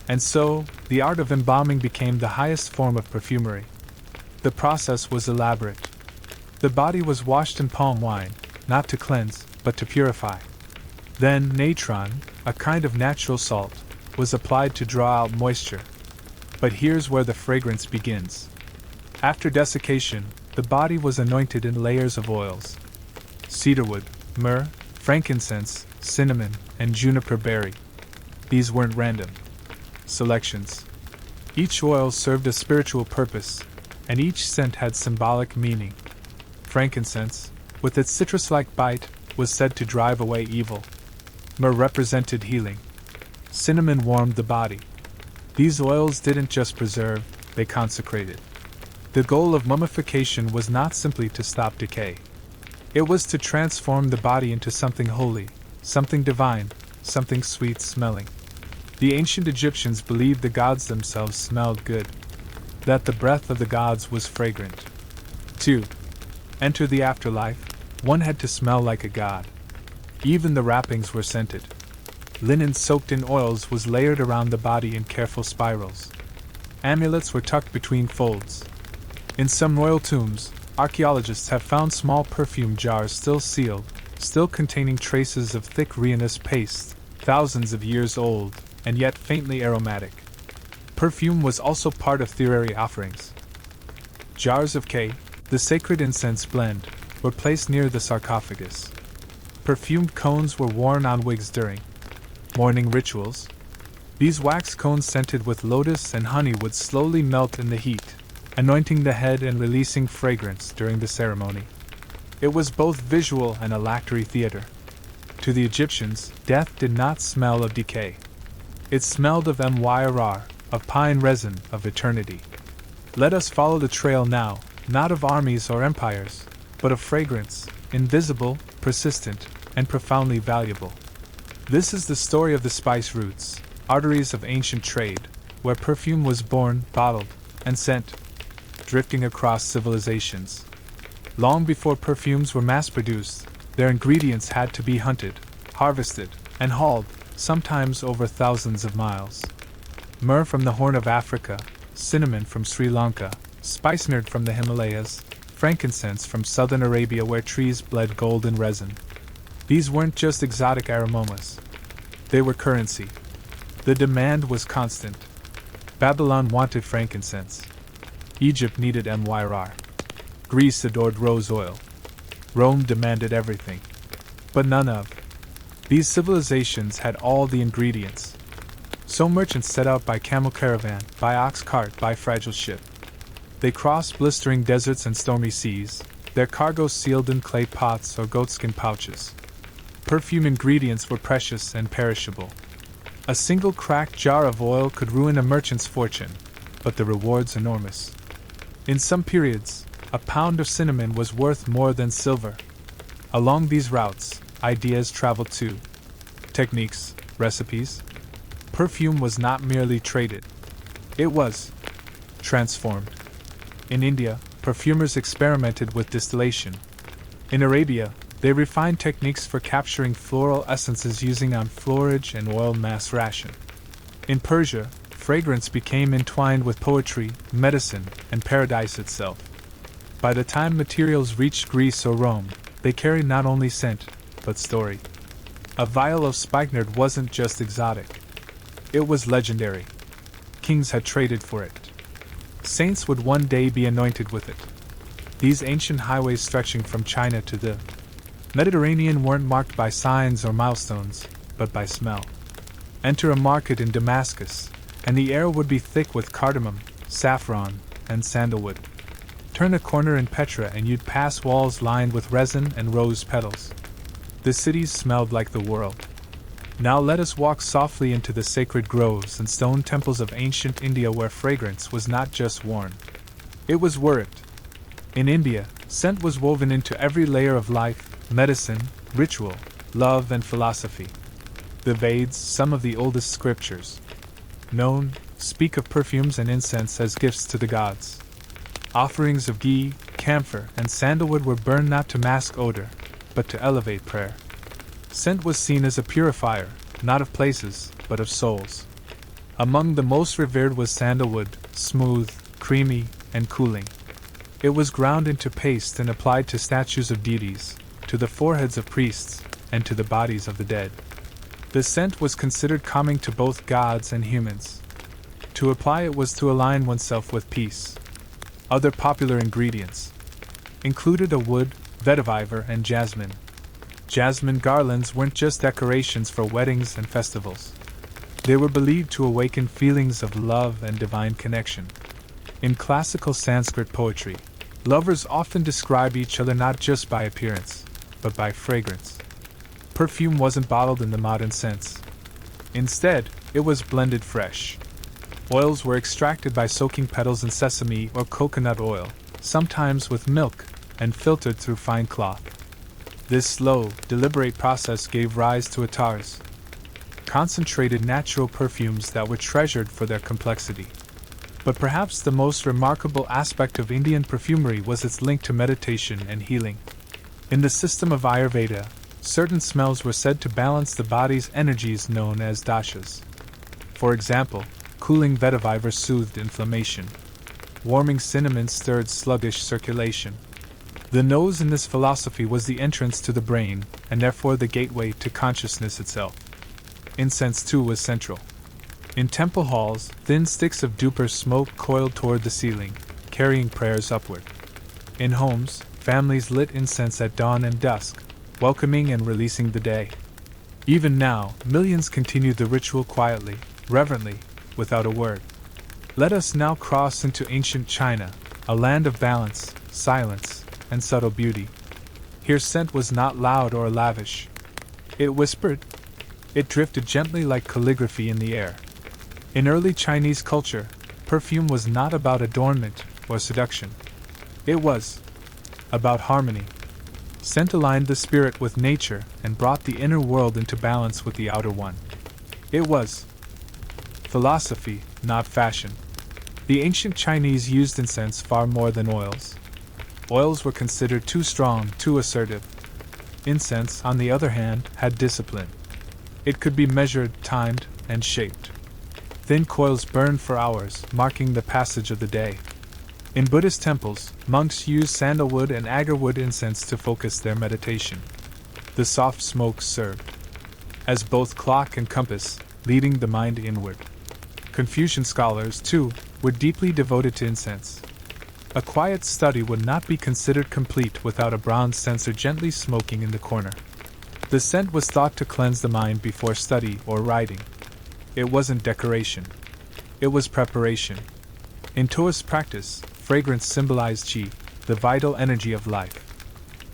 And so, the art of embalming became the highest form of perfumery. The process was elaborate. The body was washed in palm wine, not to cleanse, but to purify. Then natron, a kind of natural salt, was applied to draw out moisture. But here's where the fragrance begins. After desiccation, the body was anointed in layers of oils. Cedarwood, myrrh, frankincense, cinnamon, and juniper berry. These weren't random selections. Each oil served a spiritual purpose, and each scent had symbolic meaning. Frankincense, with its citrus-like bite, was said to drive away evil. Myrrh represented healing. Cinnamon warmed the body. These oils didn't just preserve, they consecrated. The goal of mummification was not simply to stop decay. It was to transform the body into something holy, something divine, something sweet-smelling. The ancient Egyptians believed the gods themselves smelled good, that the breath of the gods was fragrant. To enter the afterlife, one had to smell like a god. Even the wrappings were scented. Linen soaked in oils was layered around the body in careful spirals. Amulets were tucked between folds. In some royal tombs, archaeologists have found small perfume jars still sealed, still containing traces of thick rhinous paste, thousands of years old, and yet faintly aromatic. Perfume was also part of funerary offerings. Jars of K, the sacred incense blend, were placed near the sarcophagus. Perfumed cones were worn on wigs during mourning rituals. These wax cones scented with lotus and honey would slowly melt in the heat, anointing the head and releasing fragrance during the ceremony. It was both visual and a lactery theater. To the Egyptians, death did not smell of decay. It smelled of myrrh, of pine resin, of eternity. Let us follow the trail now, not of armies or empires, but of fragrance, invisible, persistent, and profoundly valuable. This is the story of the spice routes, arteries of ancient trade, where perfume was born, bottled, and sent, drifting across civilizations. Long before perfumes were mass-produced, their ingredients had to be hunted, harvested, and hauled, sometimes over thousands of miles. Myrrh from the Horn of Africa, cinnamon from Sri Lanka, spikenard from the Himalayas, frankincense from southern Arabia where trees bled gold and resin. These weren't just exotic aromas. They were currency. The demand was constant. Babylon wanted frankincense. Egypt needed myrrh. Greece adored rose oil. Rome demanded everything. But none of these civilizations had all the ingredients. So merchants set out by camel caravan, by ox cart, by fragile ship. They crossed blistering deserts and stormy seas, their cargo sealed in clay pots or goatskin pouches. Perfume ingredients were precious and perishable. A single cracked jar of oil could ruin a merchant's fortune, but the rewards enormous. In some periods, a pound of cinnamon was worth more than silver. Along these routes, ideas traveled too. Techniques, recipes. Perfume was not merely traded. It was transformed. In India, perfumers experimented with distillation. In Arabia, they refined techniques for capturing floral essences using enfleurage and oil mass ration. In Persia, fragrance became entwined with poetry, medicine, and paradise itself. By the time materials reached Greece or Rome, they carried not only scent, but story. A vial of spikenard wasn't just exotic. It was legendary. Kings had traded for it. Saints would one day be anointed with it. These ancient highways stretching from China to the Mediterranean weren't marked by signs or milestones, but by smell. Enter a market in Damascus, and the air would be thick with cardamom, saffron, and sandalwood. Turn a corner in Petra and you'd pass walls lined with resin and rose petals. The cities smelled like the world. Now let us walk softly into the sacred groves and stone temples of ancient India where fragrance was not just worn. It was worked. In India, scent was woven into every layer of life, medicine, ritual, love, and philosophy. The Vedas, some of the oldest scriptures known, speak of perfumes and incense as gifts to the gods. Offerings of ghee, camphor, and sandalwood were burned not to mask odor, but to elevate prayer. Scent was seen as a purifier, not of places, but of souls. Among the most revered was sandalwood, smooth, creamy, and cooling. It was ground into paste and applied to statues of deities, to the foreheads of priests, and to the bodies of the dead. The scent was considered calming to both gods and humans. To apply it was to align oneself with peace. Other popular ingredients included a wood, vetiver, and jasmine. Jasmine garlands weren't just decorations for weddings and festivals. They were believed to awaken feelings of love and divine connection. In classical Sanskrit poetry, lovers often describe each other not just by appearance, but by fragrance. Perfume wasn't bottled in the modern sense. Instead, it was blended fresh. Oils were extracted by soaking petals in sesame or coconut oil, sometimes with milk, and filtered through fine cloth. This slow, deliberate process gave rise to attars, concentrated natural perfumes that were treasured for their complexity. But perhaps the most remarkable aspect of Indian perfumery was its link to meditation and healing. In the system of Ayurveda, certain smells were said to balance the body's energies known as dashas. For example, cooling vetiver soothed inflammation. Warming cinnamon stirred sluggish circulation. The nose in this philosophy was the entrance to the brain, and therefore the gateway to consciousness itself. Incense too was central. In temple halls, thin sticks of duper smoke coiled toward the ceiling, carrying prayers upward. In homes, families lit incense at dawn and dusk, welcoming and releasing the day. Even now, millions continue the ritual quietly, reverently, without a word. Let us now cross into ancient China, a land of balance, silence, and subtle beauty. Here scent was not loud or lavish. It whispered. It drifted gently like calligraphy in the air. In early Chinese culture, perfume was not about adornment or seduction. It was about harmony. Scent aligned the spirit with nature and brought the inner world into balance with the outer one. It was philosophy, not fashion. The ancient Chinese used incense far more than oils. Oils were considered too strong, too assertive. Incense, on the other hand, had discipline. It could be measured, timed, and shaped. Thin coils burned for hours, marking the passage of the day. In Buddhist temples, monks used sandalwood and agarwood incense to focus their meditation. The soft smoke served as both clock and compass, leading the mind inward. Confucian scholars, too, were deeply devoted to incense. A quiet study would not be considered complete without a bronze censer gently smoking in the corner. The scent was thought to cleanse the mind before study or writing. It wasn't decoration. It was preparation. In Taoist practice, fragrance symbolized qi, the vital energy of life.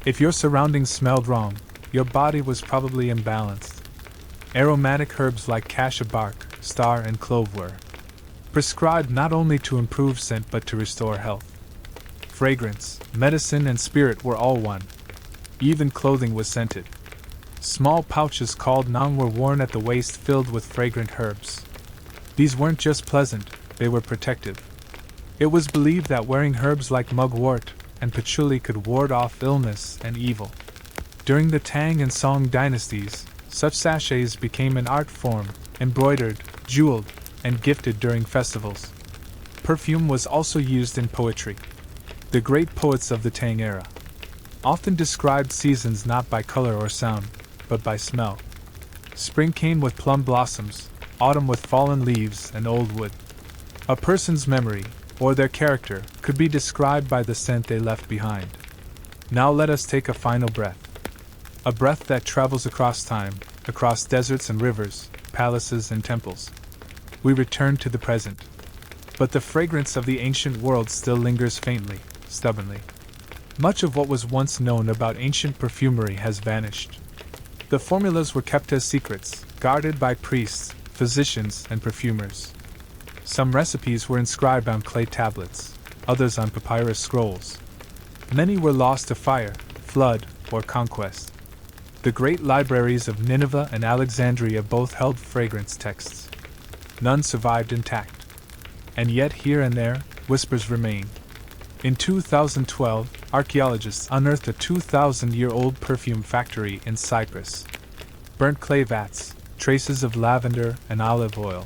If your surroundings smelled wrong, your body was probably imbalanced. Aromatic herbs like cassia bark, star, and clove were prescribed not only to improve scent but to restore health. Fragrance, medicine, and spirit were all one. Even clothing was scented. Small pouches called nang were worn at the waist filled with fragrant herbs. These weren't just pleasant, they were protective. It was believed that wearing herbs like mugwort and patchouli could ward off illness and evil. During the Tang and Song dynasties, such sachets became an art form, embroidered, jeweled, and gifted during festivals. Perfume was also used in poetry. The great poets of the Tang era often described seasons not by color or sound, but by smell. Spring came with plum blossoms, autumn with fallen leaves and old wood. A person's memory, or their character, could be described by the scent they left behind. Now let us take a final breath. A breath that travels across time, across deserts and rivers, palaces and temples. We return to the present. But the fragrance of the ancient world still lingers faintly, stubbornly. Much of what was once known about ancient perfumery has vanished. The formulas were kept as secrets, guarded by priests, physicians, and perfumers. Some recipes were inscribed on clay tablets, others on papyrus scrolls. Many were lost to fire, flood, or conquest. The great libraries of Nineveh and Alexandria both held fragrance texts. None survived intact. And yet here and there, whispers remain. In 2012, archaeologists unearthed a 2,000-year-old perfume factory in Cyprus. Burnt clay vats, traces of lavender and olive oil.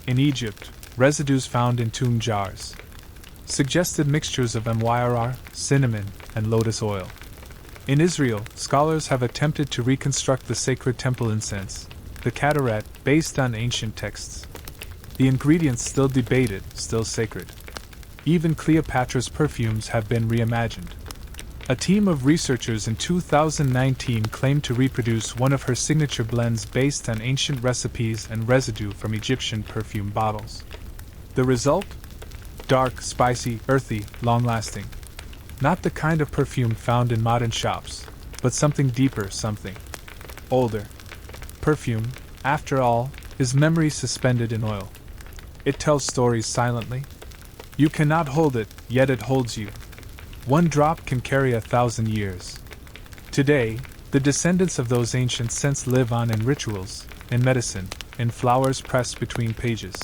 In Egypt, residues found in tomb jars suggested mixtures of MYRR, cinnamon, and lotus oil. In Israel, scholars have attempted to reconstruct the sacred temple incense, the kataret, based on ancient texts. The ingredients still debated, still sacred. Even Cleopatra's perfumes have been reimagined. A team of researchers in 2019 claimed to reproduce one of her signature blends based on ancient recipes and residue from Egyptian perfume bottles. The result? Dark, spicy, earthy, long-lasting. Not the kind of perfume found in modern shops, but something deeper, something older. Perfume, after all, is memory suspended in oil. It tells stories silently. You cannot hold it, yet it holds you. One drop can carry 1,000 years. Today, the descendants of those ancient scents live on in rituals, in medicine, in flowers pressed between pages.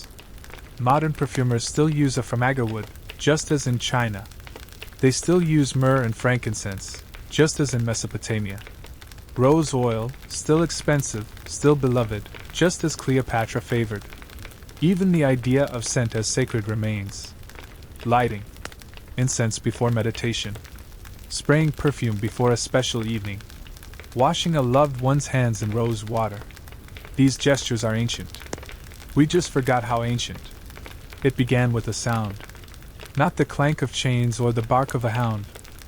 Modern perfumers still use aphromaga wood, just as in China. They still use myrrh and frankincense, just as in Mesopotamia. Rose oil, still expensive, still beloved, just as Cleopatra favored. Even the idea of scent as sacred remains. Lighting incense before meditation. Spraying perfume before a special evening. Washing a loved one's hands in rose water. These gestures are ancient. We just forgot how ancient. It began with a sound. Not the clank of chains or the bark of a hound,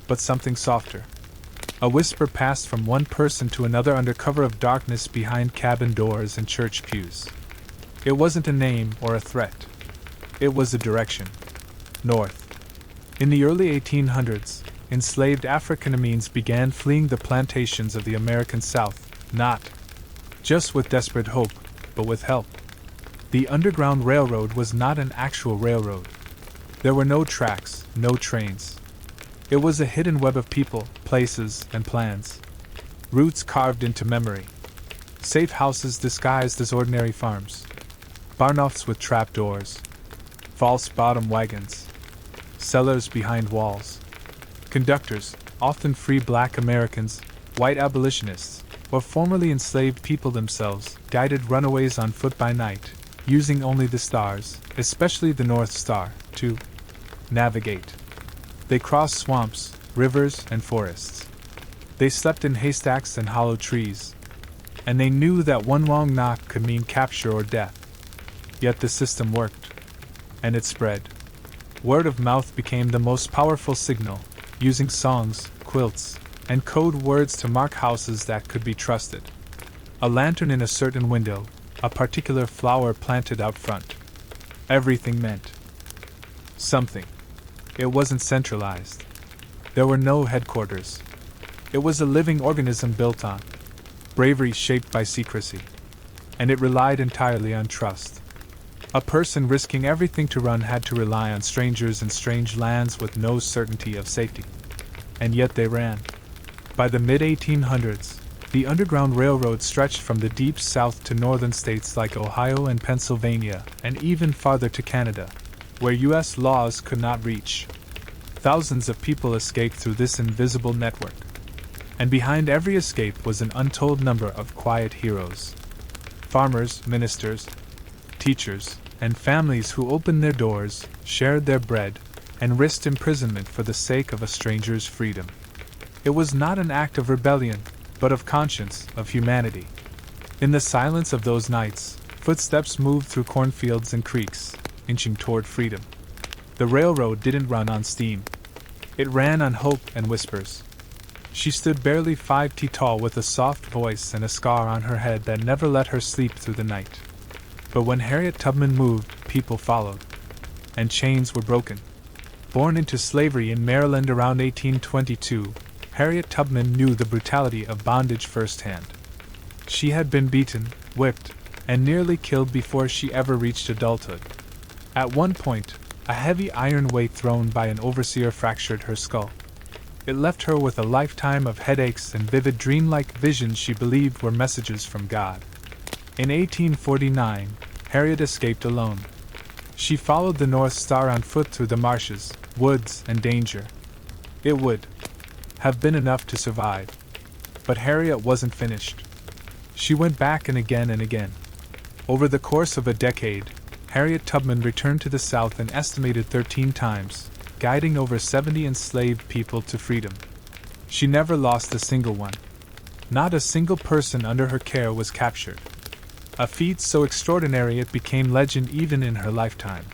but something softer. A whisper passed from one person to another under cover of darkness behind cabin doors and church pews. It wasn't a name or a threat. It was a direction. North. In the early 1800s, enslaved African-Americans began fleeing the plantations of the American South, not just with desperate hope, but with help. The Underground Railroad was not an actual railroad. There were no tracks, no trains. It was a hidden web of people, places, and plans. Routes carved into memory. Safe houses disguised as ordinary farms. Barnlofts with trapdoors. False bottom wagons. Cellars behind walls. Conductors, often free black Americans, white abolitionists, or formerly enslaved people themselves, guided runaways on foot by night, using only the stars, especially the North Star, to navigate. They crossed swamps, rivers, and forests. They slept in haystacks and hollow trees. And they knew that one wrong knock could mean capture or death. Yet the system worked. And it spread. Word of mouth became the most powerful signal, using songs, quilts, and code words to mark houses that could be trusted. A lantern in a certain window, a particular flower planted out front. Everything meant something. It wasn't centralized. There were no headquarters. It was a living organism built on bravery shaped by secrecy. And it relied entirely on trust. A person risking everything to run had to rely on strangers in strange lands with no certainty of safety. And yet they ran. By the mid-1800s, the Underground Railroad stretched from the deep south to northern states like Ohio and Pennsylvania, and even farther to Canada, where U.S. laws could not reach. Thousands of people escaped through this invisible network. And behind every escape was an untold number of quiet heroes. Farmers, ministers, teachers, and families who opened their doors, shared their bread, and risked imprisonment for the sake of a stranger's freedom. It was not an act of rebellion, but of conscience, of humanity. In the silence of those nights, footsteps moved through cornfields and creeks, inching toward freedom. The railroad didn't run on steam. It ran on hope and whispers. She stood barely 5 feet tall with a soft voice and a scar on her head that never let her sleep through the night. But when Harriet Tubman moved, people followed. And chains were broken. Born into slavery in Maryland around 1822, Harriet Tubman knew the brutality of bondage firsthand. She had been beaten, whipped, and nearly killed before she ever reached adulthood. At one point, a heavy iron weight thrown by an overseer fractured her skull. It left her with a lifetime of headaches and vivid dreamlike visions she believed were messages from God. In 1849, Harriet escaped alone. She followed the North Star on foot through the marshes, woods, and danger. It would have been enough to survive. But Harriet wasn't finished. She went back and again. Over the course of a decade, Harriet Tubman returned to the South an estimated 13 times, guiding over 70 enslaved people to freedom. She never lost a single one. Not a single person under her care was captured. A feat so extraordinary it became legend even in her lifetime.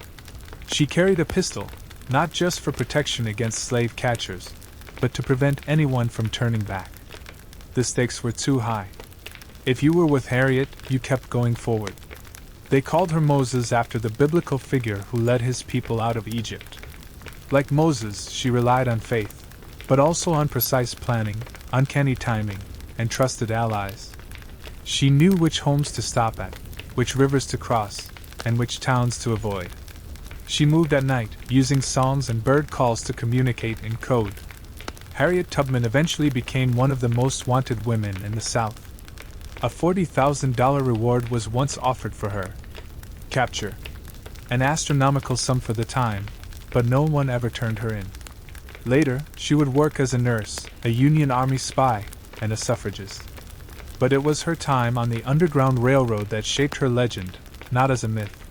She carried a pistol, not just for protection against slave catchers, but to prevent anyone from turning back. The stakes were too high. If you were with Harriet, you kept going forward. They called her Moses after the biblical figure who led his people out of Egypt. Like Moses, she relied on faith, but also on precise planning, uncanny timing, and trusted allies. She knew which homes to stop at, which rivers to cross, and which towns to avoid. She moved at night, using songs and bird calls to communicate in code. Harriet Tubman eventually became one of the most wanted women in the South. A $40,000 reward was once offered for her capture, an astronomical sum for the time, but no one ever turned her in. Later, she would work as a nurse, a Union Army spy, and a suffragist. But it was her time on the Underground Railroad that shaped her legend, not as a myth,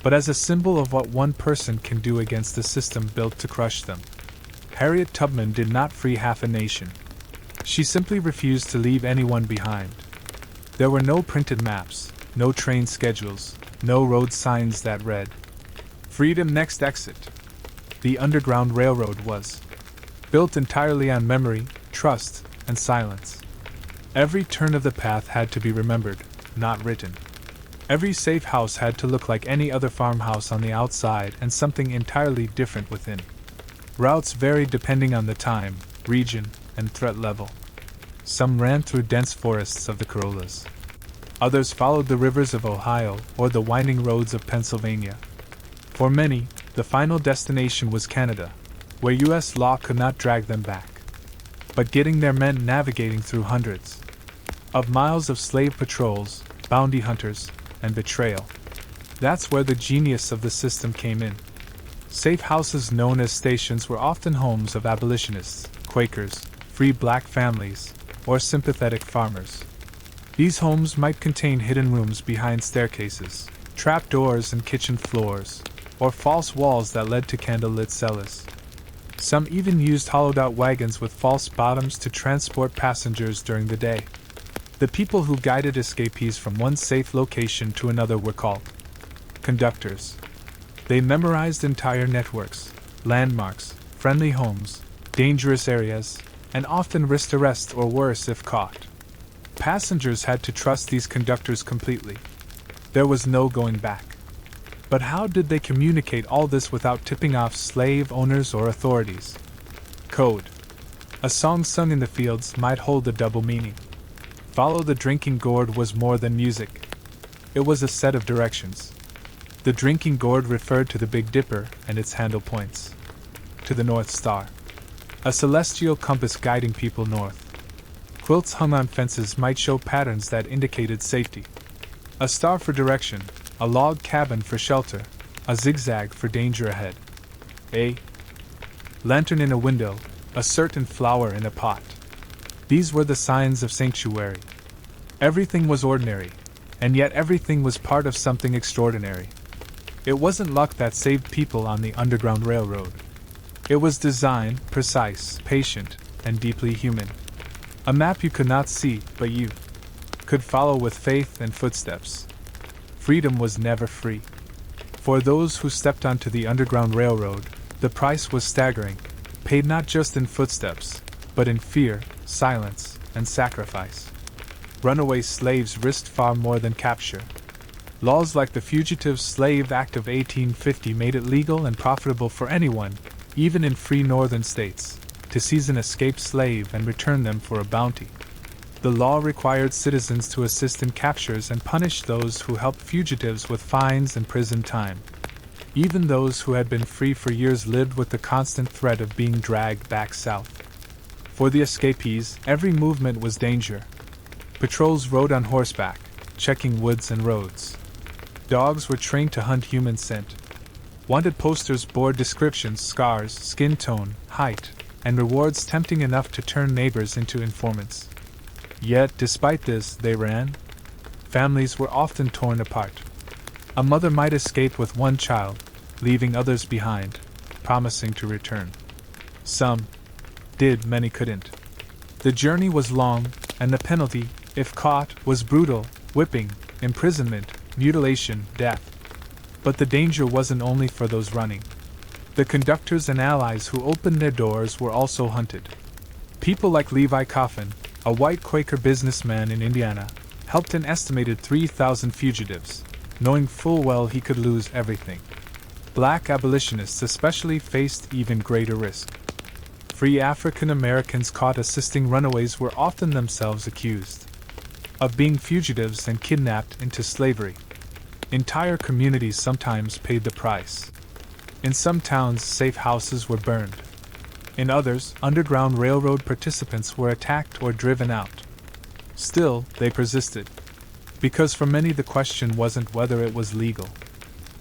but as a symbol of what one person can do against the system built to crush them. Harriet Tubman did not free half a nation. She simply refused to leave anyone behind. There were no printed maps, no train schedules, no road signs that read, "Freedom next exit." The Underground Railroad was built entirely on memory, trust, and silence. Every turn of the path had to be remembered, not written. Every safe house had to look like any other farmhouse on the outside and something entirely different within. Routes varied depending on the time, region, and threat level. Some ran through dense forests of the Corollas. Others followed the rivers of Ohio or the winding roads of Pennsylvania. For many, the final destination was Canada, where U.S. law could not drag them back. But getting there meant navigating through hundreds of miles of slave patrols, bounty hunters, and betrayal. That's where the genius of the system came in. Safe houses known as stations were often homes of abolitionists, Quakers, free black families, or sympathetic farmers. These homes might contain hidden rooms behind staircases, trapdoors in kitchen floors, or false walls that led to candlelit cellars. Some even used hollowed-out wagons with false bottoms to transport passengers during the day. The people who guided escapees from one safe location to another were called conductors. They memorized entire networks, landmarks, friendly homes, dangerous areas, and often risked arrest or worse if caught. Passengers had to trust these conductors completely. There was no going back. But how did they communicate all this without tipping off slave owners or authorities? Code. A song sung in the fields might hold a double meaning. Follow the drinking gourd was more than music. It was a set of directions. The drinking gourd referred to the Big Dipper and its handle points to the North Star, a celestial compass guiding people north. Quilts hung on fences might show patterns that indicated safety. A star for direction, a log cabin for shelter, a zigzag for danger ahead. A lantern in a window, a certain flower in a pot. These were the signs of sanctuary. Everything was ordinary, and yet everything was part of something extraordinary. It wasn't luck that saved people on the Underground Railroad. It was design, precise, patient, and deeply human. A map you could not see, but you could follow with faith and footsteps. Freedom was never free. For those who stepped onto the Underground Railroad, the price was staggering, paid not just in footsteps, but in fear, silence, and sacrifice. Runaway slaves risked far more than capture. Laws like the Fugitive Slave Act of 1850 made it legal and profitable for anyone, even in free northern states, to seize an escaped slave and return them for a bounty. The law required citizens to assist in captures and punish those who helped fugitives with fines and prison time. Even those who had been free for years lived with the constant threat of being dragged back south. For the escapees, every movement was danger. Patrols rode on horseback, checking woods and roads. Dogs were trained to hunt human scent. Wanted posters bore descriptions, scars, skin tone, height, and rewards tempting enough to turn neighbors into informants. Yet, despite this, they ran. Families were often torn apart. A mother might escape with one child, leaving others behind, promising to return. Some did, many couldn't. The journey was long, and the penalty, if caught, was brutal: whipping, imprisonment, mutilation, death. But the danger wasn't only for those running. The conductors and allies who opened their doors were also hunted. People like Levi Coffin, a white Quaker businessman in Indiana, helped an estimated 3,000 fugitives, knowing full well he could lose everything. Black abolitionists especially faced even greater risk. Free African Americans caught assisting runaways were often themselves accused of being fugitives and kidnapped into slavery. Entire communities sometimes paid the price. In some towns, safe houses were burned. In others, Underground Railroad participants were attacked or driven out. Still, they persisted. Because for many the question wasn't whether it was legal.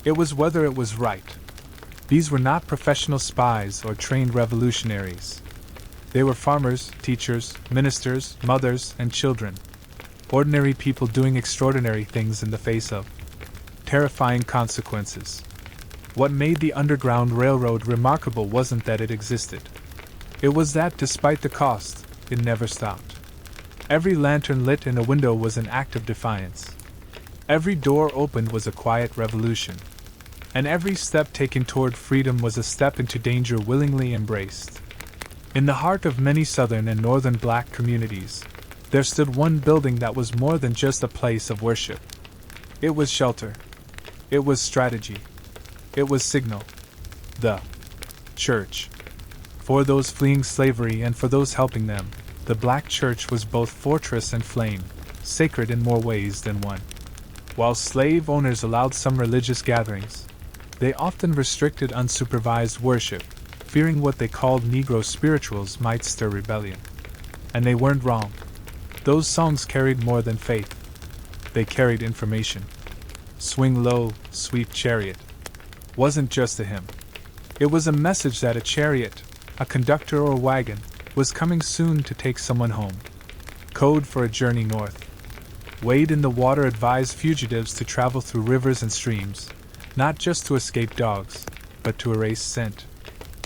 It was whether it was right. These were not professional spies or trained revolutionaries. They were farmers, teachers, ministers, mothers, and children. Ordinary people doing extraordinary things in the face of terrifying consequences. What made the Underground Railroad remarkable wasn't that it existed. It was that, despite the cost, it never stopped. Every lantern lit in a window was an act of defiance. Every door opened was a quiet revolution. And every step taken toward freedom was a step into danger willingly embraced. In the heart of many southern and northern black communities, there stood one building that was more than just a place of worship. It was shelter. It was strategy. It was signal. The church. For those fleeing slavery and for those helping them, the black church was both fortress and flame, sacred in more ways than one. While slave owners allowed some religious gatherings, they often restricted unsupervised worship, fearing what they called Negro spirituals might stir rebellion. And they weren't wrong. Those songs carried more than faith. They carried information. Swing Low, Sweet Chariot wasn't just a hymn. It was a message that a chariot, a conductor or wagon, was coming soon to take someone home. Code for a journey north. Wade in the water advised fugitives to travel through rivers and streams, not just to escape dogs, but to erase scent.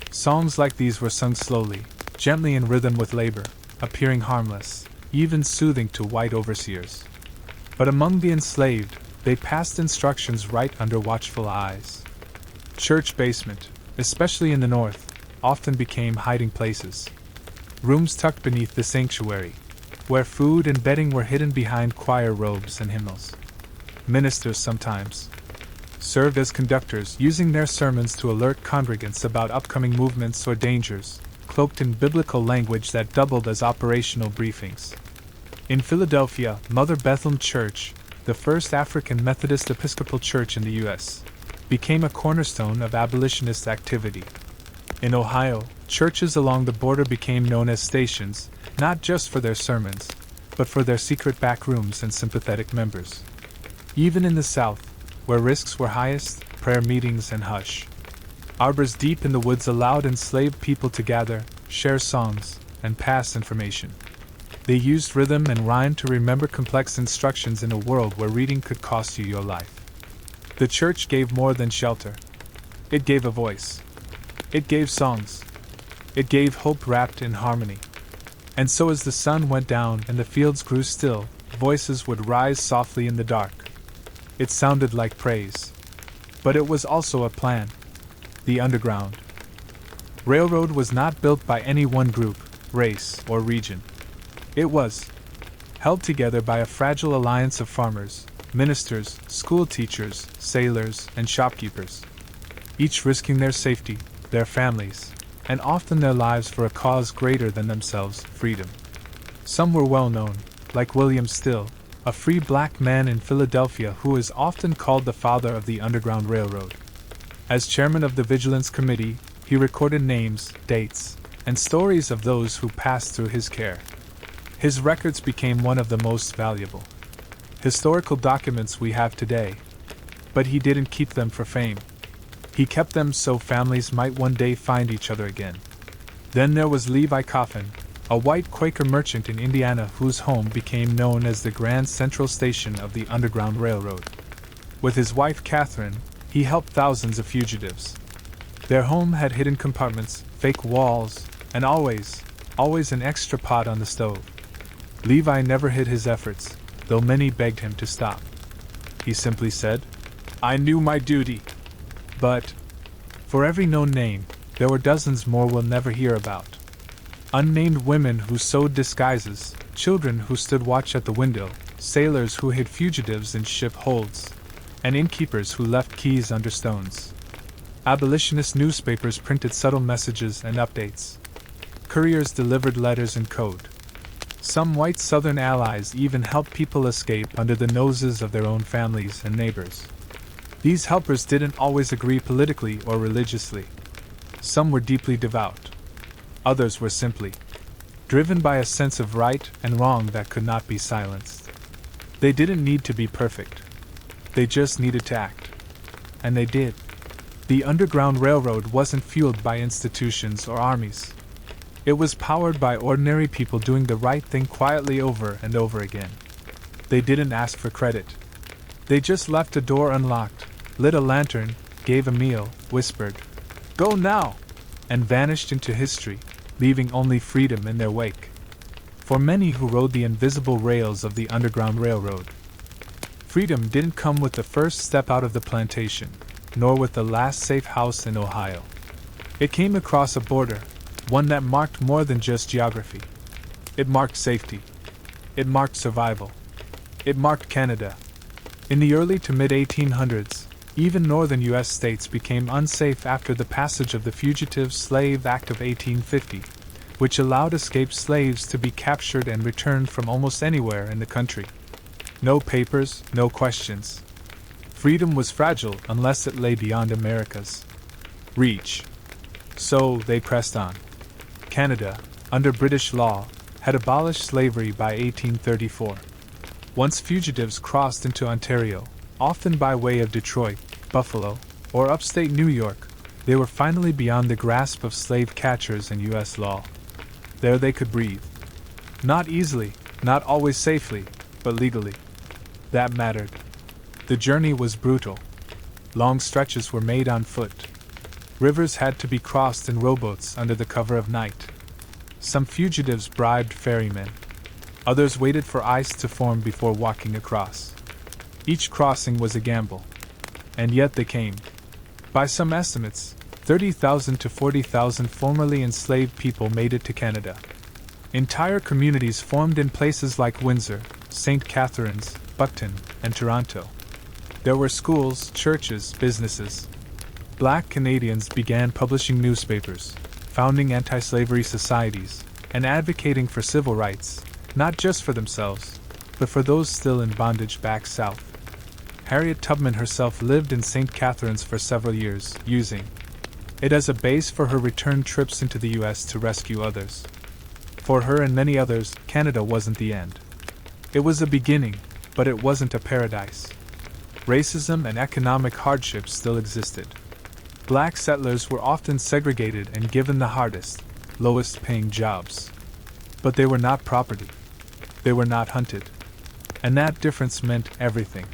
Songs like these were sung slowly, gently in rhythm with labor, appearing harmless, even soothing to white overseers. But among the enslaved, they passed instructions right under watchful eyes. Church basement, especially in the north, often became hiding places. Rooms tucked beneath the sanctuary, where food and bedding were hidden behind choir robes and hymnals. Ministers sometimes served as conductors, using their sermons to alert congregants about upcoming movements or dangers, cloaked in biblical language that doubled as operational briefings. In Philadelphia, Mother Bethlehem Church, the first African Methodist Episcopal church in the U.S., became a cornerstone of abolitionist activity. In Ohio, churches along the border became known as stations, not just for their sermons, but for their secret back rooms and sympathetic members. Even in the South, where risks were highest, prayer meetings and hush arbors deep in the woods allowed enslaved people to gather, share songs, and pass information. They used rhythm and rhyme to remember complex instructions in a world where reading could cost you your life. The church gave more than shelter. It gave a voice. It gave songs. It gave hope wrapped in harmony. And so as the sun went down and the fields grew still, voices would rise softly in the dark. It sounded like praise. But it was also a plan. The Underground Railroad was not built by any one group, race, or region. It was held together by a fragile alliance of farmers, ministers, school teachers, sailors, and shopkeepers, each risking their safety, their families, and often their lives for a cause greater than themselves, freedom. Some were well known, like William Still, a free black man in Philadelphia who is often called the father of the Underground Railroad. As chairman of the Vigilance Committee, he recorded names, dates, and stories of those who passed through his care. His records became one of the most valuable historical documents we have today. But he didn't keep them for fame. He kept them so families might one day find each other again. Then there was Levi Coffin, a white Quaker merchant in Indiana whose home became known as the Grand Central Station of the Underground Railroad. With his wife Catherine, he helped thousands of fugitives. Their home had hidden compartments, fake walls, and always an extra pot on the stove. Levi never hid his efforts, though many begged him to stop. He simply said, "I knew my duty." But for every known name, there were dozens more we'll never hear about. Unnamed women who sewed disguises, children who stood watch at the window, sailors who hid fugitives in ship holds, and innkeepers who left keys under stones. Abolitionist newspapers printed subtle messages and updates. Couriers delivered letters in code. Some white Southern allies even helped people escape under the noses of their own families and neighbors. These helpers didn't always agree politically or religiously. Some were deeply devout. Others were simply driven by a sense of right and wrong that could not be silenced. They didn't need to be perfect. They just needed to act. And they did. The Underground Railroad wasn't fueled by institutions or armies. It was powered by ordinary people doing the right thing quietly over and over again. They didn't ask for credit. They just left a door unlocked, lit a lantern, gave a meal, whispered, "Go now!" and vanished into history, leaving only freedom in their wake. For many who rode the invisible rails of the Underground Railroad, freedom didn't come with the first step out of the plantation, nor with the last safe house in Ohio. It came across a border, one that marked more than just geography. It marked safety. It marked survival. It marked Canada. In the early to mid-1800s, even northern U.S. states became unsafe after the passage of the Fugitive Slave Act of 1850, which allowed escaped slaves to be captured and returned from almost anywhere in the country. No papers, no questions. Freedom was fragile unless it lay beyond America's reach. So they pressed on. Canada, under British law, had abolished slavery by 1834. Once fugitives crossed into Ontario, often by way of Detroit, Buffalo, or upstate New York, they were finally beyond the grasp of slave catchers and U.S. law. There they could breathe. Not easily, not always safely, but legally. That mattered. The journey was brutal. Long stretches were made on foot. Rivers had to be crossed in rowboats under the cover of night. Some fugitives bribed ferrymen. Others waited for ice to form before walking across. Each crossing was a gamble. And yet they came. By some estimates, 30,000 to 40,000 formerly enslaved people made it to Canada. Entire communities formed in places like Windsor, St. Catharines, Buckton, and Toronto. There were schools, churches, businesses. Black Canadians began publishing newspapers, founding anti-slavery societies, and advocating for civil rights, not just for themselves, but for those still in bondage back south. Harriet Tubman herself lived in St. Catharines for several years, using it as a base for her return trips into the U.S. to rescue others. For her and many others, Canada wasn't the end. It was a beginning, but it wasn't a paradise. Racism and economic hardships still existed. Black settlers were often segregated and given the hardest, lowest-paying jobs. But they were not property. They were not hunted. And that difference meant everything.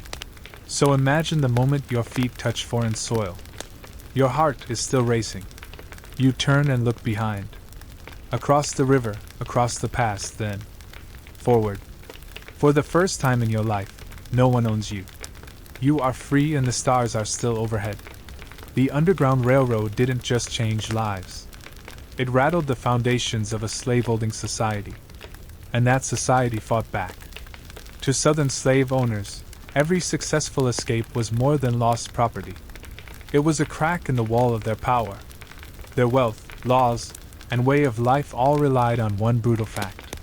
So imagine the moment your feet touch foreign soil. Your heart is still racing. You turn and look behind. Across the river, across the past, then forward. For the first time in your life, no one owns you. You are free and the stars are still overhead. The Underground Railroad didn't just change lives. It rattled the foundations of a slaveholding society. And that society fought back. To Southern slave owners, every successful escape was more than lost property. It was a crack in the wall of their power. Their wealth, laws, and way of life all relied on one brutal fact.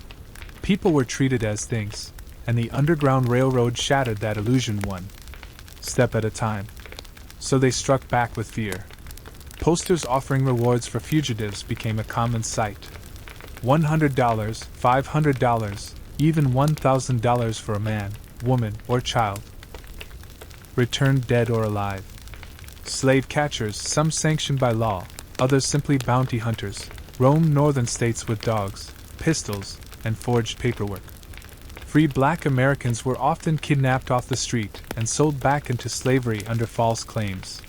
People were treated as things, and the Underground Railroad shattered that illusion one step at a time. So they struck back with fear. Posters offering rewards for fugitives became a common sight. $100, $500, even $1,000 for a man, woman, or child returned dead or alive. Slave catchers, some sanctioned by law, others simply bounty hunters, roamed northern states with dogs, pistols, and forged paperwork. Free black Americans were often kidnapped off the street and sold back into slavery under false claims.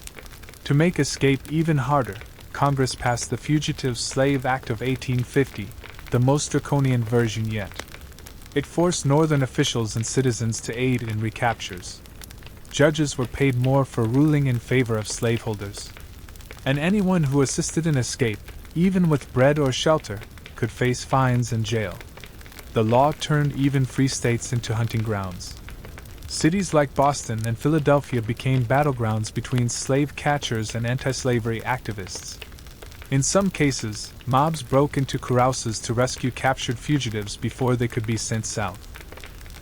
To make escape even harder, Congress passed the Fugitive Slave Act of 1850, the most draconian version yet. It forced northern officials and citizens to aid in recaptures. Judges were paid more for ruling in favor of slaveholders. And anyone who assisted in escape, even with bread or shelter, could face fines and jail. The law turned even free states into hunting grounds. Cities like Boston and Philadelphia became battlegrounds between slave catchers and anti-slavery activists. In some cases, mobs broke into carouses to rescue captured fugitives before they could be sent south.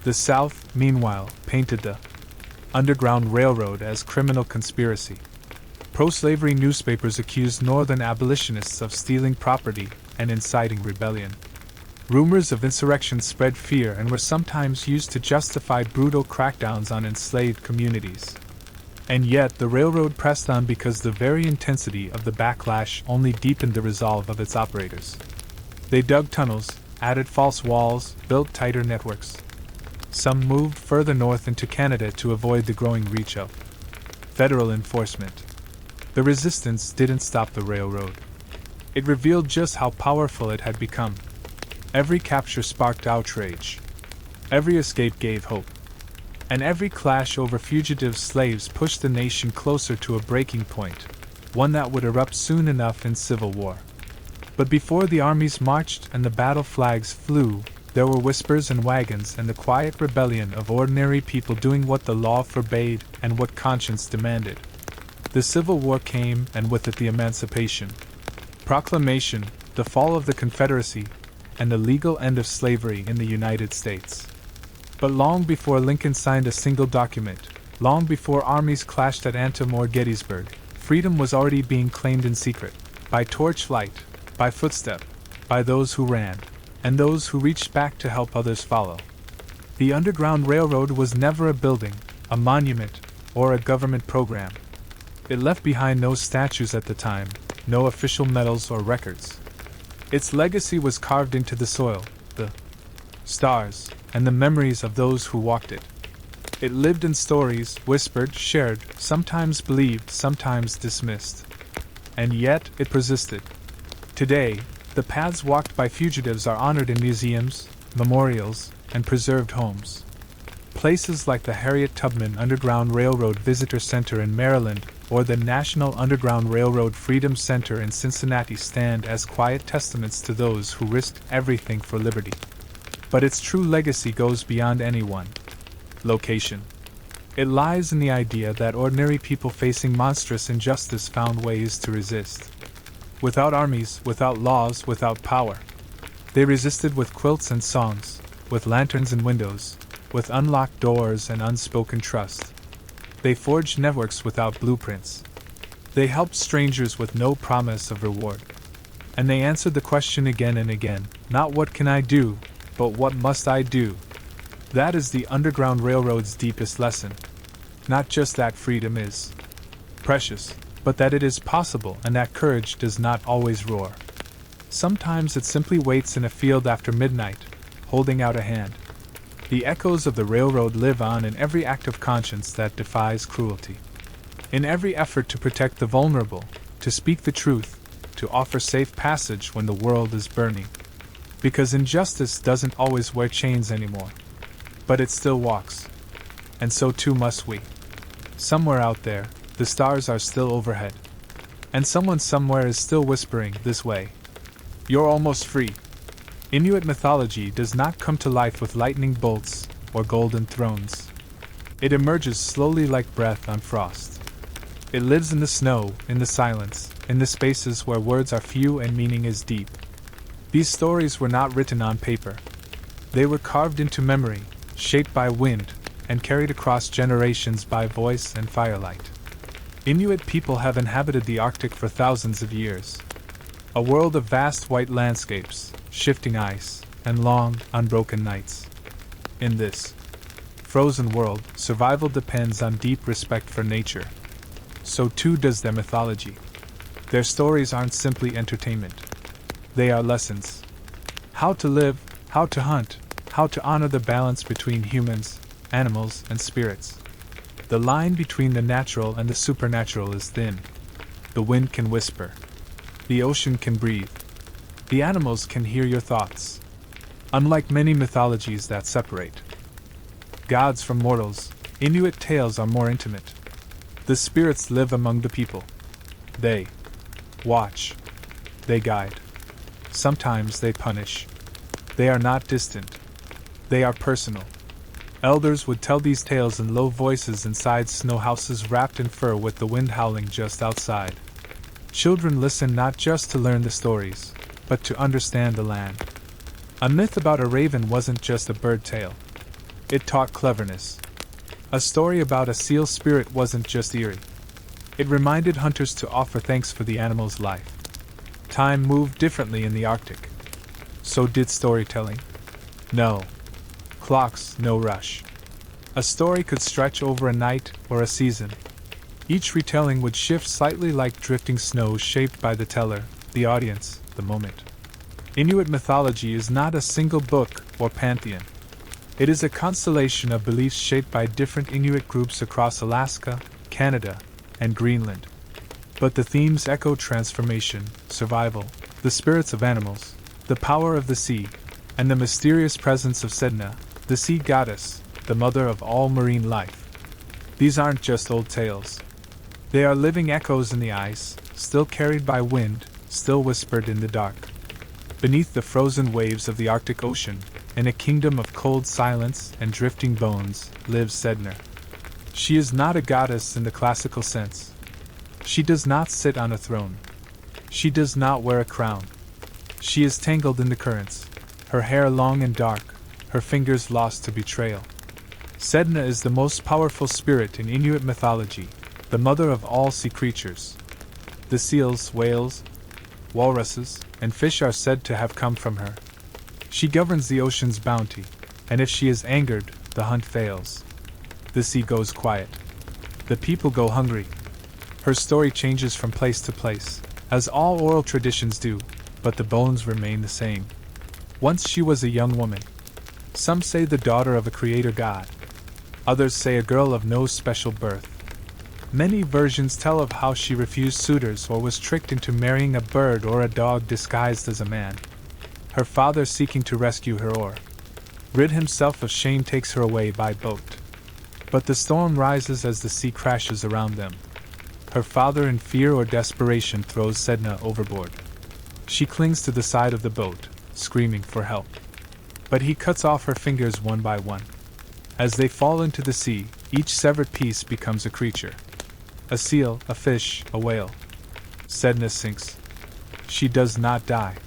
The South, meanwhile, painted the Underground Railroad as criminal conspiracy. Pro-slavery newspapers accused Northern abolitionists of stealing property and inciting rebellion. Rumors of insurrection spread fear and were sometimes used to justify brutal crackdowns on enslaved communities. And yet the railroad pressed on because the very intensity of the backlash only deepened the resolve of its operators. They dug tunnels, added false walls, built tighter networks. Some moved further north into Canada to avoid the growing reach of federal enforcement. The resistance didn't stop the railroad. It revealed just how powerful it had become. Every capture sparked outrage. Every escape gave hope. And every clash over fugitive slaves pushed the nation closer to a breaking point, one that would erupt soon enough in civil war. But before the armies marched and the battle flags flew, there were whispers and wagons and the quiet rebellion of ordinary people doing what the law forbade and what conscience demanded. The Civil War came, and with it the Emancipation Proclamation, the fall of the Confederacy, and the legal end of slavery in the United States. But long before Lincoln signed a single document, long before armies clashed at Antietam or Gettysburg, freedom was already being claimed in secret, by torchlight, by footstep, by those who ran, and those who reached back to help others follow. The Underground Railroad was never a building, a monument, or a government program. It left behind no statues at the time, no official medals or records. Its legacy was carved into the soil, the stars, and the memories of those who walked it. It lived in stories, whispered, shared, sometimes believed, sometimes dismissed. And yet, it persisted. Today, the paths walked by fugitives are honored in museums, memorials, and preserved homes. Places like the Harriet Tubman Underground Railroad Visitor Center in Maryland or the National Underground Railroad Freedom Center in Cincinnati stand as quiet testaments to those who risked everything for liberty. But its true legacy goes beyond any one location. It lies in the idea that ordinary people facing monstrous injustice found ways to resist. Without armies, without laws, without power. They resisted with quilts and songs, with lanterns and windows, with unlocked doors and unspoken trust. They forged networks without blueprints. They helped strangers with no promise of reward. And they answered the question again and again, not what can I do, but what must I do? That is the Underground Railroad's deepest lesson. Not just that freedom is precious, but that it is possible and that courage does not always roar. Sometimes it simply waits in a field after midnight, holding out a hand. The echoes of the railroad live on in every act of conscience that defies cruelty. In every effort to protect the vulnerable, to speak the truth, to offer safe passage when the world is burning. Because injustice doesn't always wear chains anymore. But it still walks. And so too must we. Somewhere out there, the stars are still overhead. And someone somewhere is still whispering this way. You're almost free. Inuit mythology does not come to life with lightning bolts or golden thrones. It emerges slowly like breath on frost. It lives in the snow, in the silence, in the spaces where words are few and meaning is deep. These stories were not written on paper. They were carved into memory, shaped by wind, and carried across generations by voice and firelight. Inuit people have inhabited the Arctic for thousands of years. A world of vast white landscapes, shifting ice, and long, unbroken nights. In this frozen world, survival depends on deep respect for nature. So too does their mythology. Their stories aren't simply entertainment. They are lessons. How to live, how to hunt, how to honor the balance between humans, animals, and spirits. The line between the natural and the supernatural is thin. The wind can whisper. The ocean can breathe. The animals can hear your thoughts. Unlike many mythologies that separate gods from mortals, Inuit tales are more intimate. The spirits live among the people. They watch. They guide. sometimes they punish. They are not distant. They are personal. Elders would tell these tales in low voices inside snow houses wrapped in fur with the wind howling just outside. Children listened not just to learn the stories, but to understand the land. A myth about a raven wasn't just a bird tale. It taught cleverness. A story about a seal spirit wasn't just eerie. It reminded hunters to offer thanks for the animal's life. Time moved differently in the Arctic. So did storytelling. No clocks, no rush. A story could stretch over a night or a season. Each retelling would shift slightly like drifting snow shaped by the teller, the audience, the moment. Inuit mythology is not a single book or pantheon. It is a constellation of beliefs shaped by different Inuit groups across Alaska, Canada, and Greenland. But the themes echo transformation, survival, the spirits of animals, the power of the sea, and the mysterious presence of Sedna, the sea goddess, the mother of all marine life. These aren't just old tales. They are living echoes in the ice, still carried by wind, still whispered in the dark. Beneath the frozen waves of the Arctic Ocean, in a kingdom of cold silence and drifting bones, lives Sedna. She is not a goddess in the classical sense. She does not sit on a throne. She does not wear a crown. She is tangled in the currents, her hair long and dark, her fingers lost to betrayal. Sedna is the most powerful spirit in Inuit mythology, the mother of all sea creatures. The seals, whales, walruses, and fish are said to have come from her. She governs the ocean's bounty, and if she is angered, the hunt fails. The sea goes quiet. The people go hungry. Her story changes from place to place, as all oral traditions do, but the bones remain the same. Once she was a young woman. Some say the daughter of a creator god. Others say a girl of no special birth. Many versions tell of how she refused suitors or was tricked into marrying a bird or a dog disguised as a man. Her father, seeking to rescue her or rid himself of shame, takes her away by boat. But the storm rises as the sea crashes around them. Her father, in fear or desperation, throws Sedna overboard. She clings to the side of the boat, screaming for help. But he cuts off her fingers one by one. As they fall into the sea, each severed piece becomes a creature. A seal, a fish, a whale. Sedna sinks. She does not die.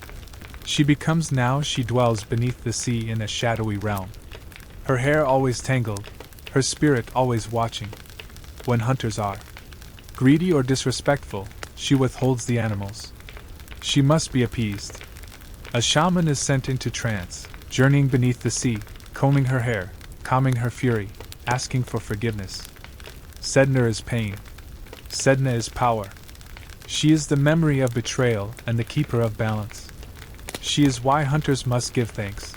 She becomes now. She dwells beneath the sea in a shadowy realm. Her hair always tangled, her spirit always watching. When hunters are greedy or disrespectful, she withholds the animals. She must be appeased. A shaman is sent into trance, journeying beneath the sea, combing her hair, calming her fury, asking for forgiveness. Sedna is pain. Sedna is power. She is the memory of betrayal and the keeper of balance. She is why hunters must give thanks.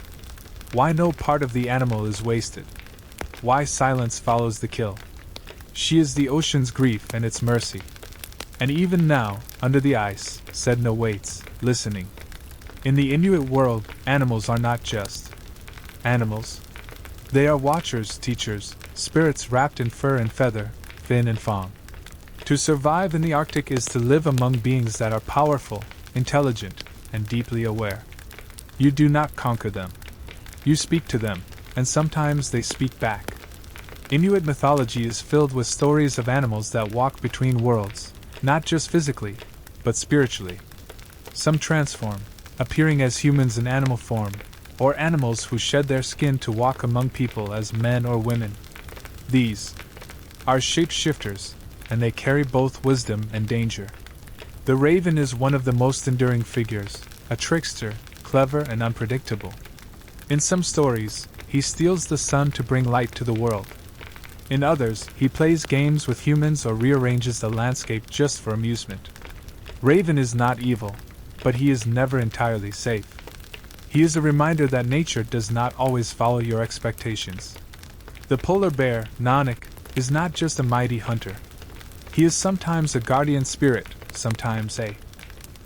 Why no part of the animal is wasted. Why silence follows the kill. She is the ocean's grief and its mercy. And even now, under the ice, Sedna waits, listening. In the Inuit world, animals are not just animals. They are watchers, teachers, spirits wrapped in fur and feather, fin and fang. To survive in the Arctic is to live among beings that are powerful, intelligent, and deeply aware. You do not conquer them. You speak to them, and sometimes they speak back. Inuit mythology is filled with stories of animals that walk between worlds, not just physically, but spiritually. Some transform, appearing as humans in animal form, or animals who shed their skin to walk among people as men or women. These are shapeshifters, and they carry both wisdom and danger. The raven is one of the most enduring figures, a trickster, clever and unpredictable. In some stories, he steals the sun to bring light to the world. In others, he plays games with humans or rearranges the landscape just for amusement. Raven is not evil, but he is never entirely safe. He is a reminder that nature does not always follow your expectations. The polar bear, Nanak, is not just a mighty hunter. He is sometimes a guardian spirit, sometimes a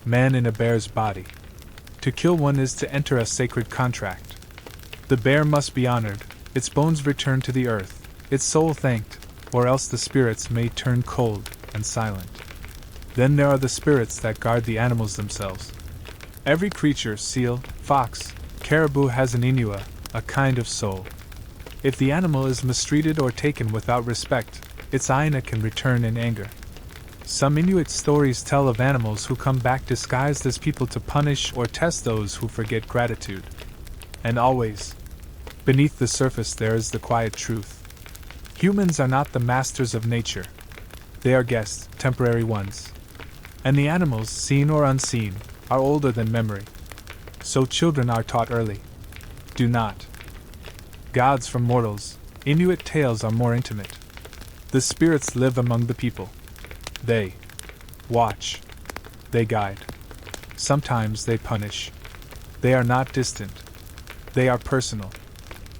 man in a bear's body. To kill one is to enter a sacred contract. The bear must be honored, its bones returned to the earth, its soul thanked, or else the spirits may turn cold and silent. Then there are the spirits that guard the animals themselves. Every creature, seal, fox, caribou has an Inua, a kind of soul. If the animal is mistreated or taken without respect, its Aina can return in anger. Some Inuit stories tell of animals who come back disguised as people to punish or test those who forget gratitude. And always, beneath the surface there is the quiet truth. Humans are not the masters of nature. They are guests, temporary ones. And the animals, seen or unseen, are older than memory. So children are taught early. Do not. Gods from mortals, Inuit tales are more intimate. The spirits live among the people. They watch. They guide. Sometimes they punish. They are not distant. They are personal.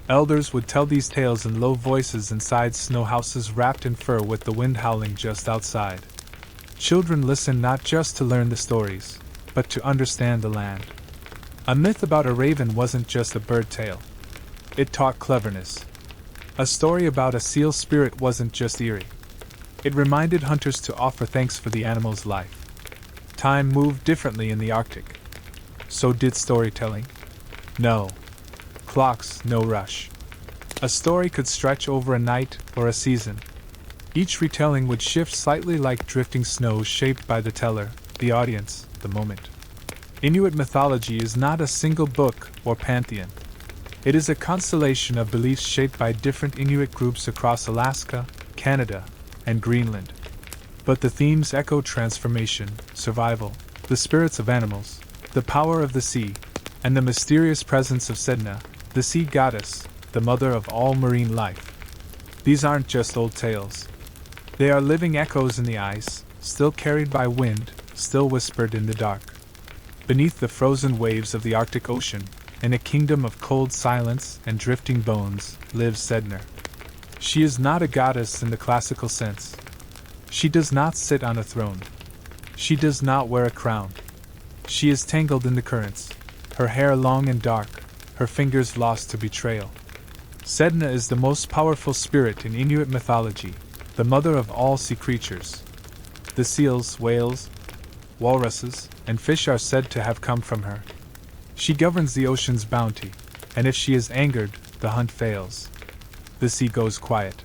Elders would tell these tales in low voices inside snow houses wrapped in fur with the wind howling just outside. Children listen not just to learn the stories, but to understand the land. A myth about a raven wasn't just a bird tale. It taught cleverness. A story about a seal spirit wasn't just eerie. It reminded hunters to offer thanks for the animal's life. Time moved differently in the Arctic. So did storytelling. No clocks, no rush. A story could stretch over a night or a season. Each retelling would shift slightly like drifting snow shaped by the teller, the audience, the moment. Inuit mythology is not a single book or pantheon. It is a constellation of beliefs shaped by different Inuit groups across Alaska, Canada, and Greenland. But the themes echo transformation, survival, the spirits of animals, the power of the sea, and the mysterious presence of Sedna, the sea goddess, the mother of all marine life. These aren't just old tales. They are living echoes in the ice, still carried by wind, still whispered in the dark. Beneath the frozen waves of the Arctic Ocean, in a kingdom of cold silence and drifting bones, lives Sedna. She is not a goddess in the classical sense. She does not sit on a throne. She does not wear a crown. She is tangled in the currents, her hair long and dark, her fingers lost to betrayal. Sedna is the most powerful spirit in Inuit mythology, the mother of all sea creatures. The seals, whales, walruses, and fish are said to have come from her. She governs the ocean's bounty, and if she is angered, the hunt fails. The sea goes quiet.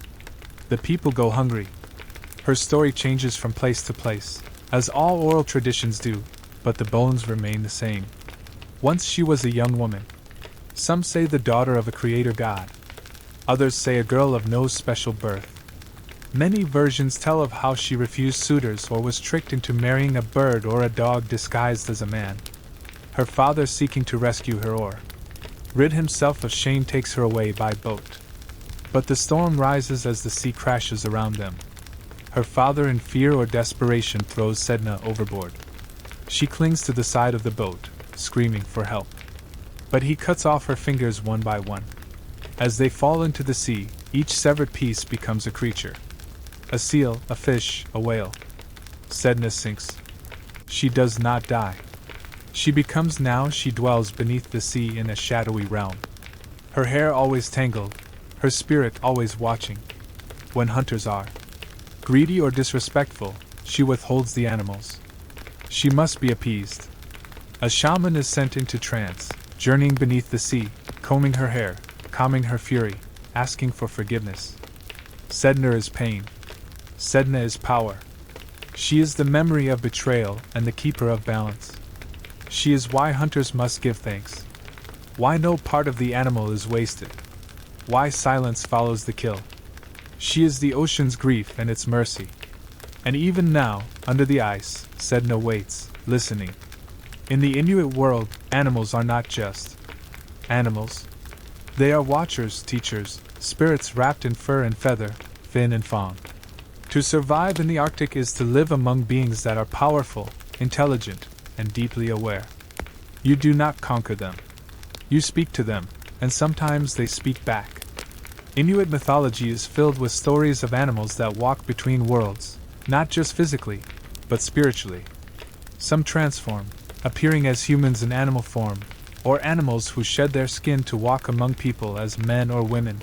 The people go hungry. Her story changes from place to place, as all oral traditions do, but the bones remain the same. Once she was a young woman. Some say the daughter of a creator god. Others say a girl of no special birth. Many versions tell of how she refused suitors or was tricked into marrying a bird or a dog disguised as a man. Her father, seeking to rescue her or rid himself of shame, takes her away by boat. But the storm rises as the sea crashes around them. Her father, in fear or desperation, throws Sedna overboard. She clings to the side of the boat, screaming for help. But he cuts off her fingers one by one. As they fall into the sea, each severed piece becomes a creature. A seal, a fish, a whale. Sedna sinks. She does not die. She becomes now, she dwells beneath the sea in a shadowy realm. Her hair always tangled, her spirit always watching. When hunters are greedy or disrespectful, she withholds the animals. She must be appeased. A shaman is sent into trance, journeying beneath the sea, combing her hair, calming her fury, asking for forgiveness. Sedna is pain. Sedna is power. She is the memory of betrayal and the keeper of balance. She is why hunters must give thanks. Why no part of the animal is wasted. Why silence follows the kill. She is the ocean's grief and its mercy. And even now, under the ice, Sedna waits, listening. In the Inuit world, animals are not just animals. They are watchers, teachers, spirits wrapped in fur and feather, fin and fawn. To survive in the Arctic is to live among beings that are powerful, intelligent, and deeply aware. You do not conquer them. You speak to them, and sometimes they speak back. Inuit mythology is filled with stories of animals that walk between worlds, not just physically, but spiritually. Some transform, appearing as humans in animal form, or animals who shed their skin to walk among people as men or women.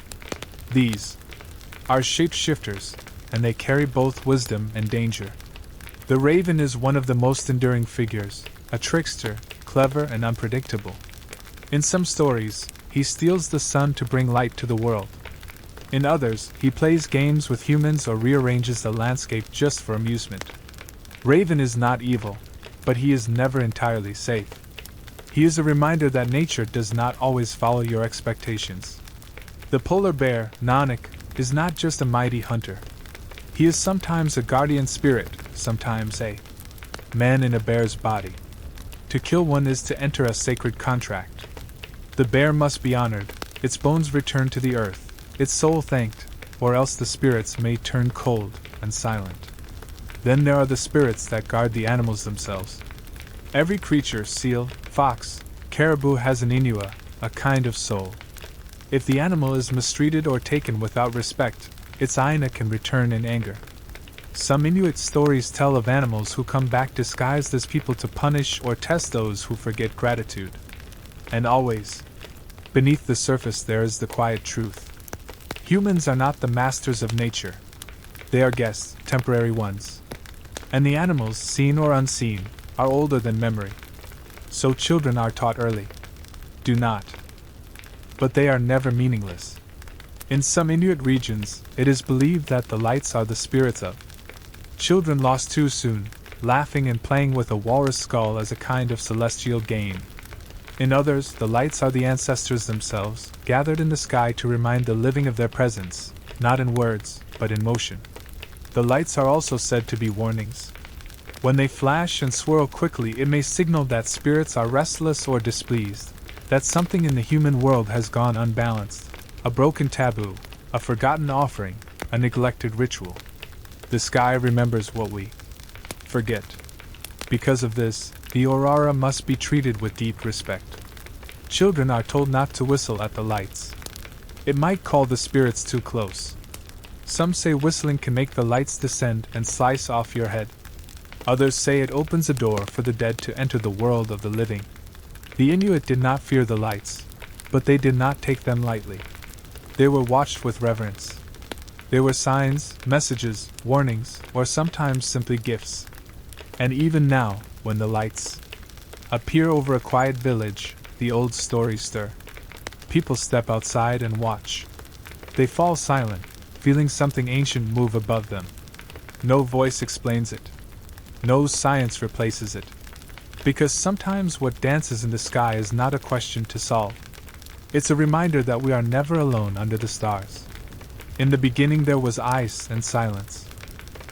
These are shapeshifters, and they carry both wisdom and danger. The raven is one of the most enduring figures, a trickster, clever, and unpredictable. In some stories, he steals the sun to bring light to the world. In others, he plays games with humans or rearranges the landscape just for amusement. Raven is not evil, but he is never entirely safe. He is a reminder that nature does not always follow your expectations. The polar bear, Nanak, is not just a mighty hunter. He is sometimes a guardian spirit, sometimes a man in a bear's body. To kill one is to enter a sacred contract. The bear must be honored, its bones returned to the earth, its soul thanked, or else the spirits may turn cold and silent. Then there are the spirits that guard the animals themselves. Every creature, seal, fox, caribou has an Inua, a kind of soul. If the animal is mistreated or taken without respect, its Aina can return in anger. Some Inuit stories tell of animals who come back disguised as people to punish or test those who forget gratitude. And always, beneath the surface there is the quiet truth. Humans are not the masters of nature. They are guests, temporary ones. And the animals, seen or unseen, are older than memory. So children are taught early. Do not. But they are never meaningless. In some Inuit regions, it is believed that the lights are the spirits of children lost too soon, laughing and playing with a walrus skull as a kind of celestial game. In others, the lights are the ancestors themselves, gathered in the sky to remind the living of their presence, not in words, but in motion. The lights are also said to be warnings. When they flash and swirl quickly, it may signal that spirits are restless or displeased, that something in the human world has gone unbalanced, a broken taboo, a forgotten offering, a neglected ritual. The sky remembers what we forget. Because of this, the aurora must be treated with deep respect. Children are told not to whistle at the lights. It might call the spirits too close. Some say whistling can make the lights descend and slice off your head. Others say it opens a door for the dead to enter the world of the living. The Inuit did not fear the lights, but they did not take them lightly. They were watched with reverence. They were signs, messages, warnings, or sometimes simply gifts. And even now, when the lights appear over a quiet village, the old stories stir. People step outside and watch. They fall silent, feeling something ancient move above them. No voice explains it. No science replaces it. Because sometimes what dances in the sky is not a question to solve. It's a reminder that we are never alone under the stars. In the beginning there was ice and silence.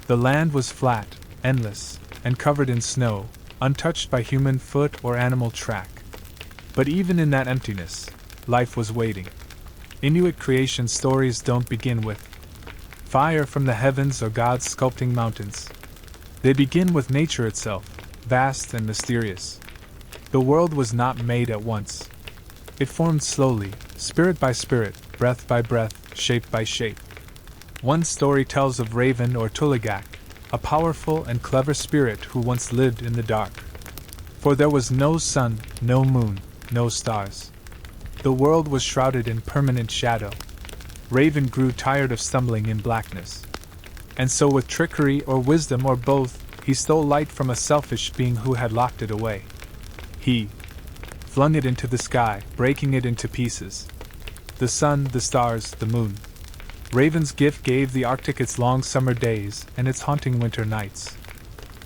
The land was flat, endless, and covered in snow, untouched by human foot or animal track. But even in that emptiness, life was waiting. Inuit creation stories don't begin with fire from the heavens or gods sculpting mountains. They begin with nature itself, vast and mysterious. The world was not made at once. It formed slowly, spirit by spirit, breath by breath, shape by shape. One story tells of Raven or Tuligak, a powerful and clever spirit who once lived in the dark. For there was no sun, no moon, no stars. The world was shrouded in permanent shadow. Raven grew tired of stumbling in blackness. And so with trickery or wisdom or both, he stole light from a selfish being who had locked it away. He flung it into the sky, breaking it into pieces. The sun, the stars, the moon. Raven's gift gave the Arctic its long summer days and its haunting winter nights.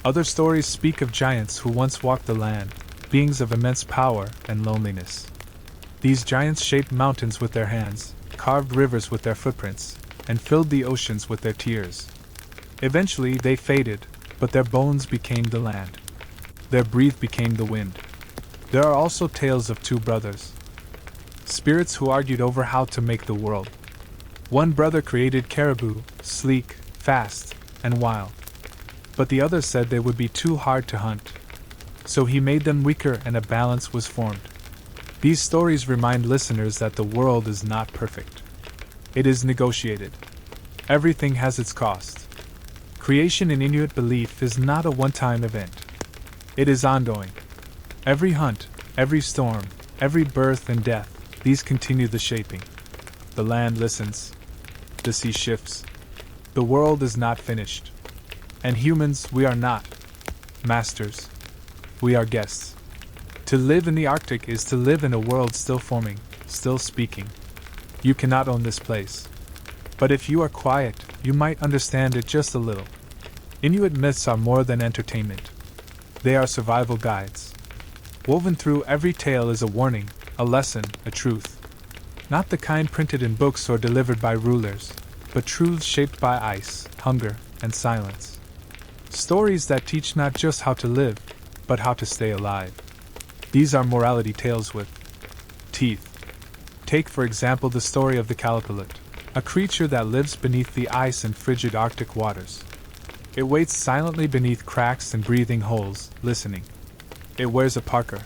Other stories speak of giants who once walked the land, beings of immense power and loneliness. These giants shaped mountains with their hands, carved rivers with their footprints, and filled the oceans with their tears. Eventually they faded, but their bones became the land. Their breath became the wind. There are also tales of two brothers, spirits who argued over how to make the world. One brother created caribou, sleek, fast, and wild. But the other said they would be too hard to hunt. So he made them weaker and a balance was formed. These stories remind listeners that the world is not perfect. It is negotiated. Everything has its cost. Creation in Inuit belief is not a one-time event. It is ongoing. Every hunt, every storm, every birth and death, these continue the shaping. The land listens. The sea shifts. The world is not finished. And humans, we are not masters. We are guests. To live in the Arctic is to live in a world still forming, still speaking. You cannot own this place. But if you are quiet, you might understand it just a little. Inuit myths are more than entertainment. They are survival guides. Woven through every tale is a warning, a lesson, a truth. Not the kind printed in books or delivered by rulers, but truths shaped by ice, hunger, and silence. Stories that teach not just how to live, but how to stay alive. These are morality tales with teeth. Take, for example, the story of the Kalapallit, a creature that lives beneath the ice in frigid Arctic waters. It waits silently beneath cracks and breathing holes, listening. It wears a parka.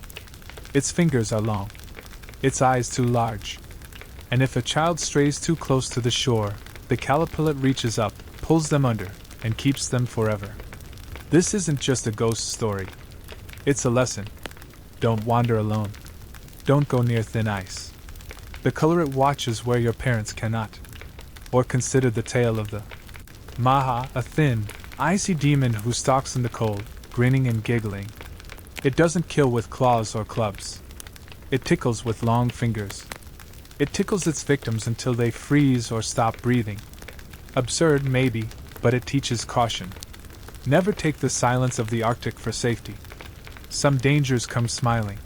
Its fingers are long. Its eyes too large. And if a child strays too close to the shore, the Kalapallit reaches up, pulls them under, and keeps them forever. This isn't just a ghost story. It's a lesson. Don't wander alone. Don't go near thin ice. The Kalapallit watches where your parents cannot. Or consider the tale of the Maha, a thin, icy demon who stalks in the cold, grinning and giggling. It doesn't kill with claws or clubs. It tickles with long fingers. It tickles its victims until they freeze or stop breathing. Absurd, maybe, but it teaches caution. Never take the silence of the Arctic for safety. Some dangers come smiling.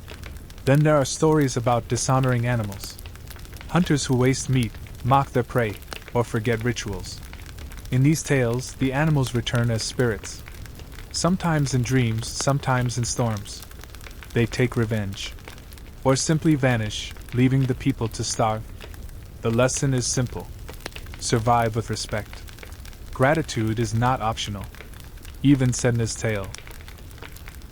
Then there are stories about dishonoring animals. Hunters who waste meat, mock their prey, or forget rituals. In these tales, the animals return as spirits. Sometimes in dreams, sometimes in storms. They take revenge. Or simply vanish, leaving the people to starve. The lesson is simple. Survive with respect. Gratitude is not optional. Even Sedna's tale,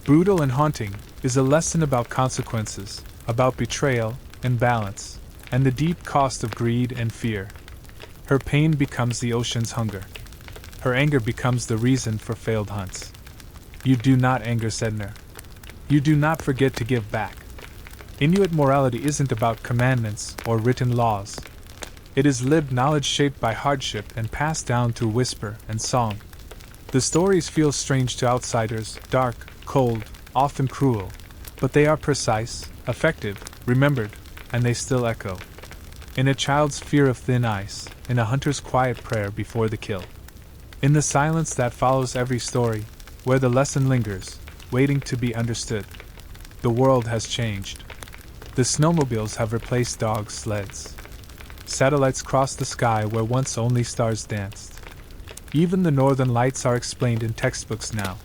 brutal and haunting, is a lesson about consequences, about betrayal and balance, and the deep cost of greed and fear. Her pain becomes the ocean's hunger. Her anger becomes the reason for failed hunts. You do not anger Sedna. You do not forget to give back. Inuit morality isn't about commandments or written laws. It is lived knowledge shaped by hardship and passed down through whisper and song. The stories feel strange to outsiders, dark, cold, often cruel, but they are precise, effective, remembered, and they still echo. In a child's fear of thin ice, in a hunter's quiet prayer before the kill. In the silence that follows every story, where the lesson lingers, waiting to be understood. The world has changed. The snowmobiles have replaced dogs' sleds. Satellites cross the sky where once only stars danced. Even the northern lights are explained in textbooks now.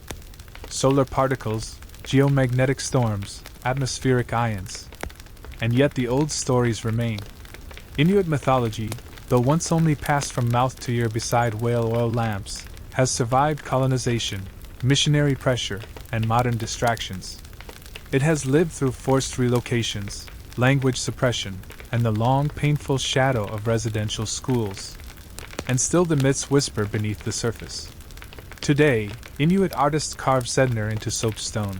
Solar particles, geomagnetic storms, atmospheric ions. And yet the old stories remain. Inuit mythology, though once only passed from mouth to ear beside whale oil lamps, has survived colonization, missionary pressure, and modern distractions. It has lived through forced relocations, language suppression, and the long, painful shadow of residential schools. And still the myths whisper beneath the surface. Today, Inuit artists carve Sedna into soapstone.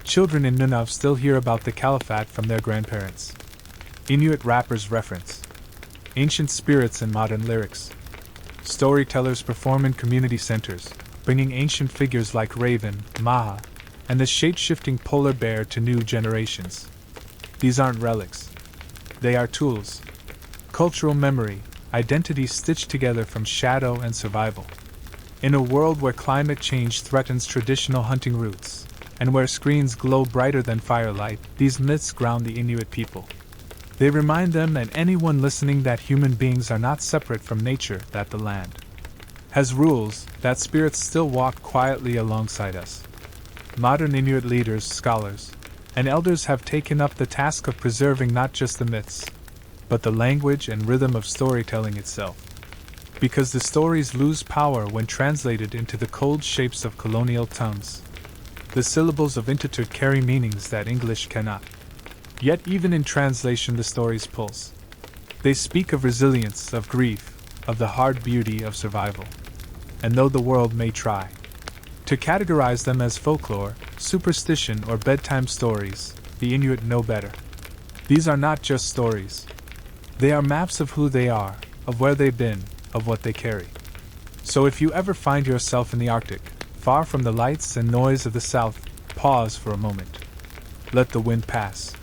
Children in Nunavut still hear about the Caliphate from their grandparents. Inuit rappers reference ancient spirits in modern lyrics. Storytellers perform in community centers, bringing ancient figures like Raven, Maha, and the shape-shifting polar bear to new generations. These aren't relics. They are tools. Cultural memory, identity stitched together from shadow and survival. In a world where climate change threatens traditional hunting routes, and where screens glow brighter than firelight, these myths ground the Inuit people. They remind them and anyone listening that human beings are not separate from nature, that the land has rules, that spirits still walk quietly alongside us. Modern Inuit leaders, scholars, and elders have taken up the task of preserving not just the myths, but the language and rhythm of storytelling itself. Because the stories lose power when translated into the cold shapes of colonial tongues. The syllables of Inuttut carry meanings that English cannot. Yet even in translation the stories pulse. They speak of resilience, of grief, of the hard beauty of survival. And though the world may try to categorize them as folklore, superstition, or bedtime stories, the Inuit know better. These are not just stories. They are maps of who they are, of where they've been, of what they carry. So if you ever find yourself in the Arctic, far from the lights and noise of the South, pause for a moment. let the wind pass.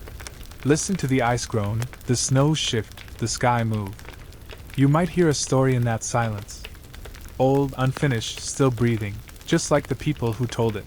Listen to the ice groan, the snow shift, the sky move. You might hear a story in that silence. Old, unfinished, still breathing, just like the people who told it.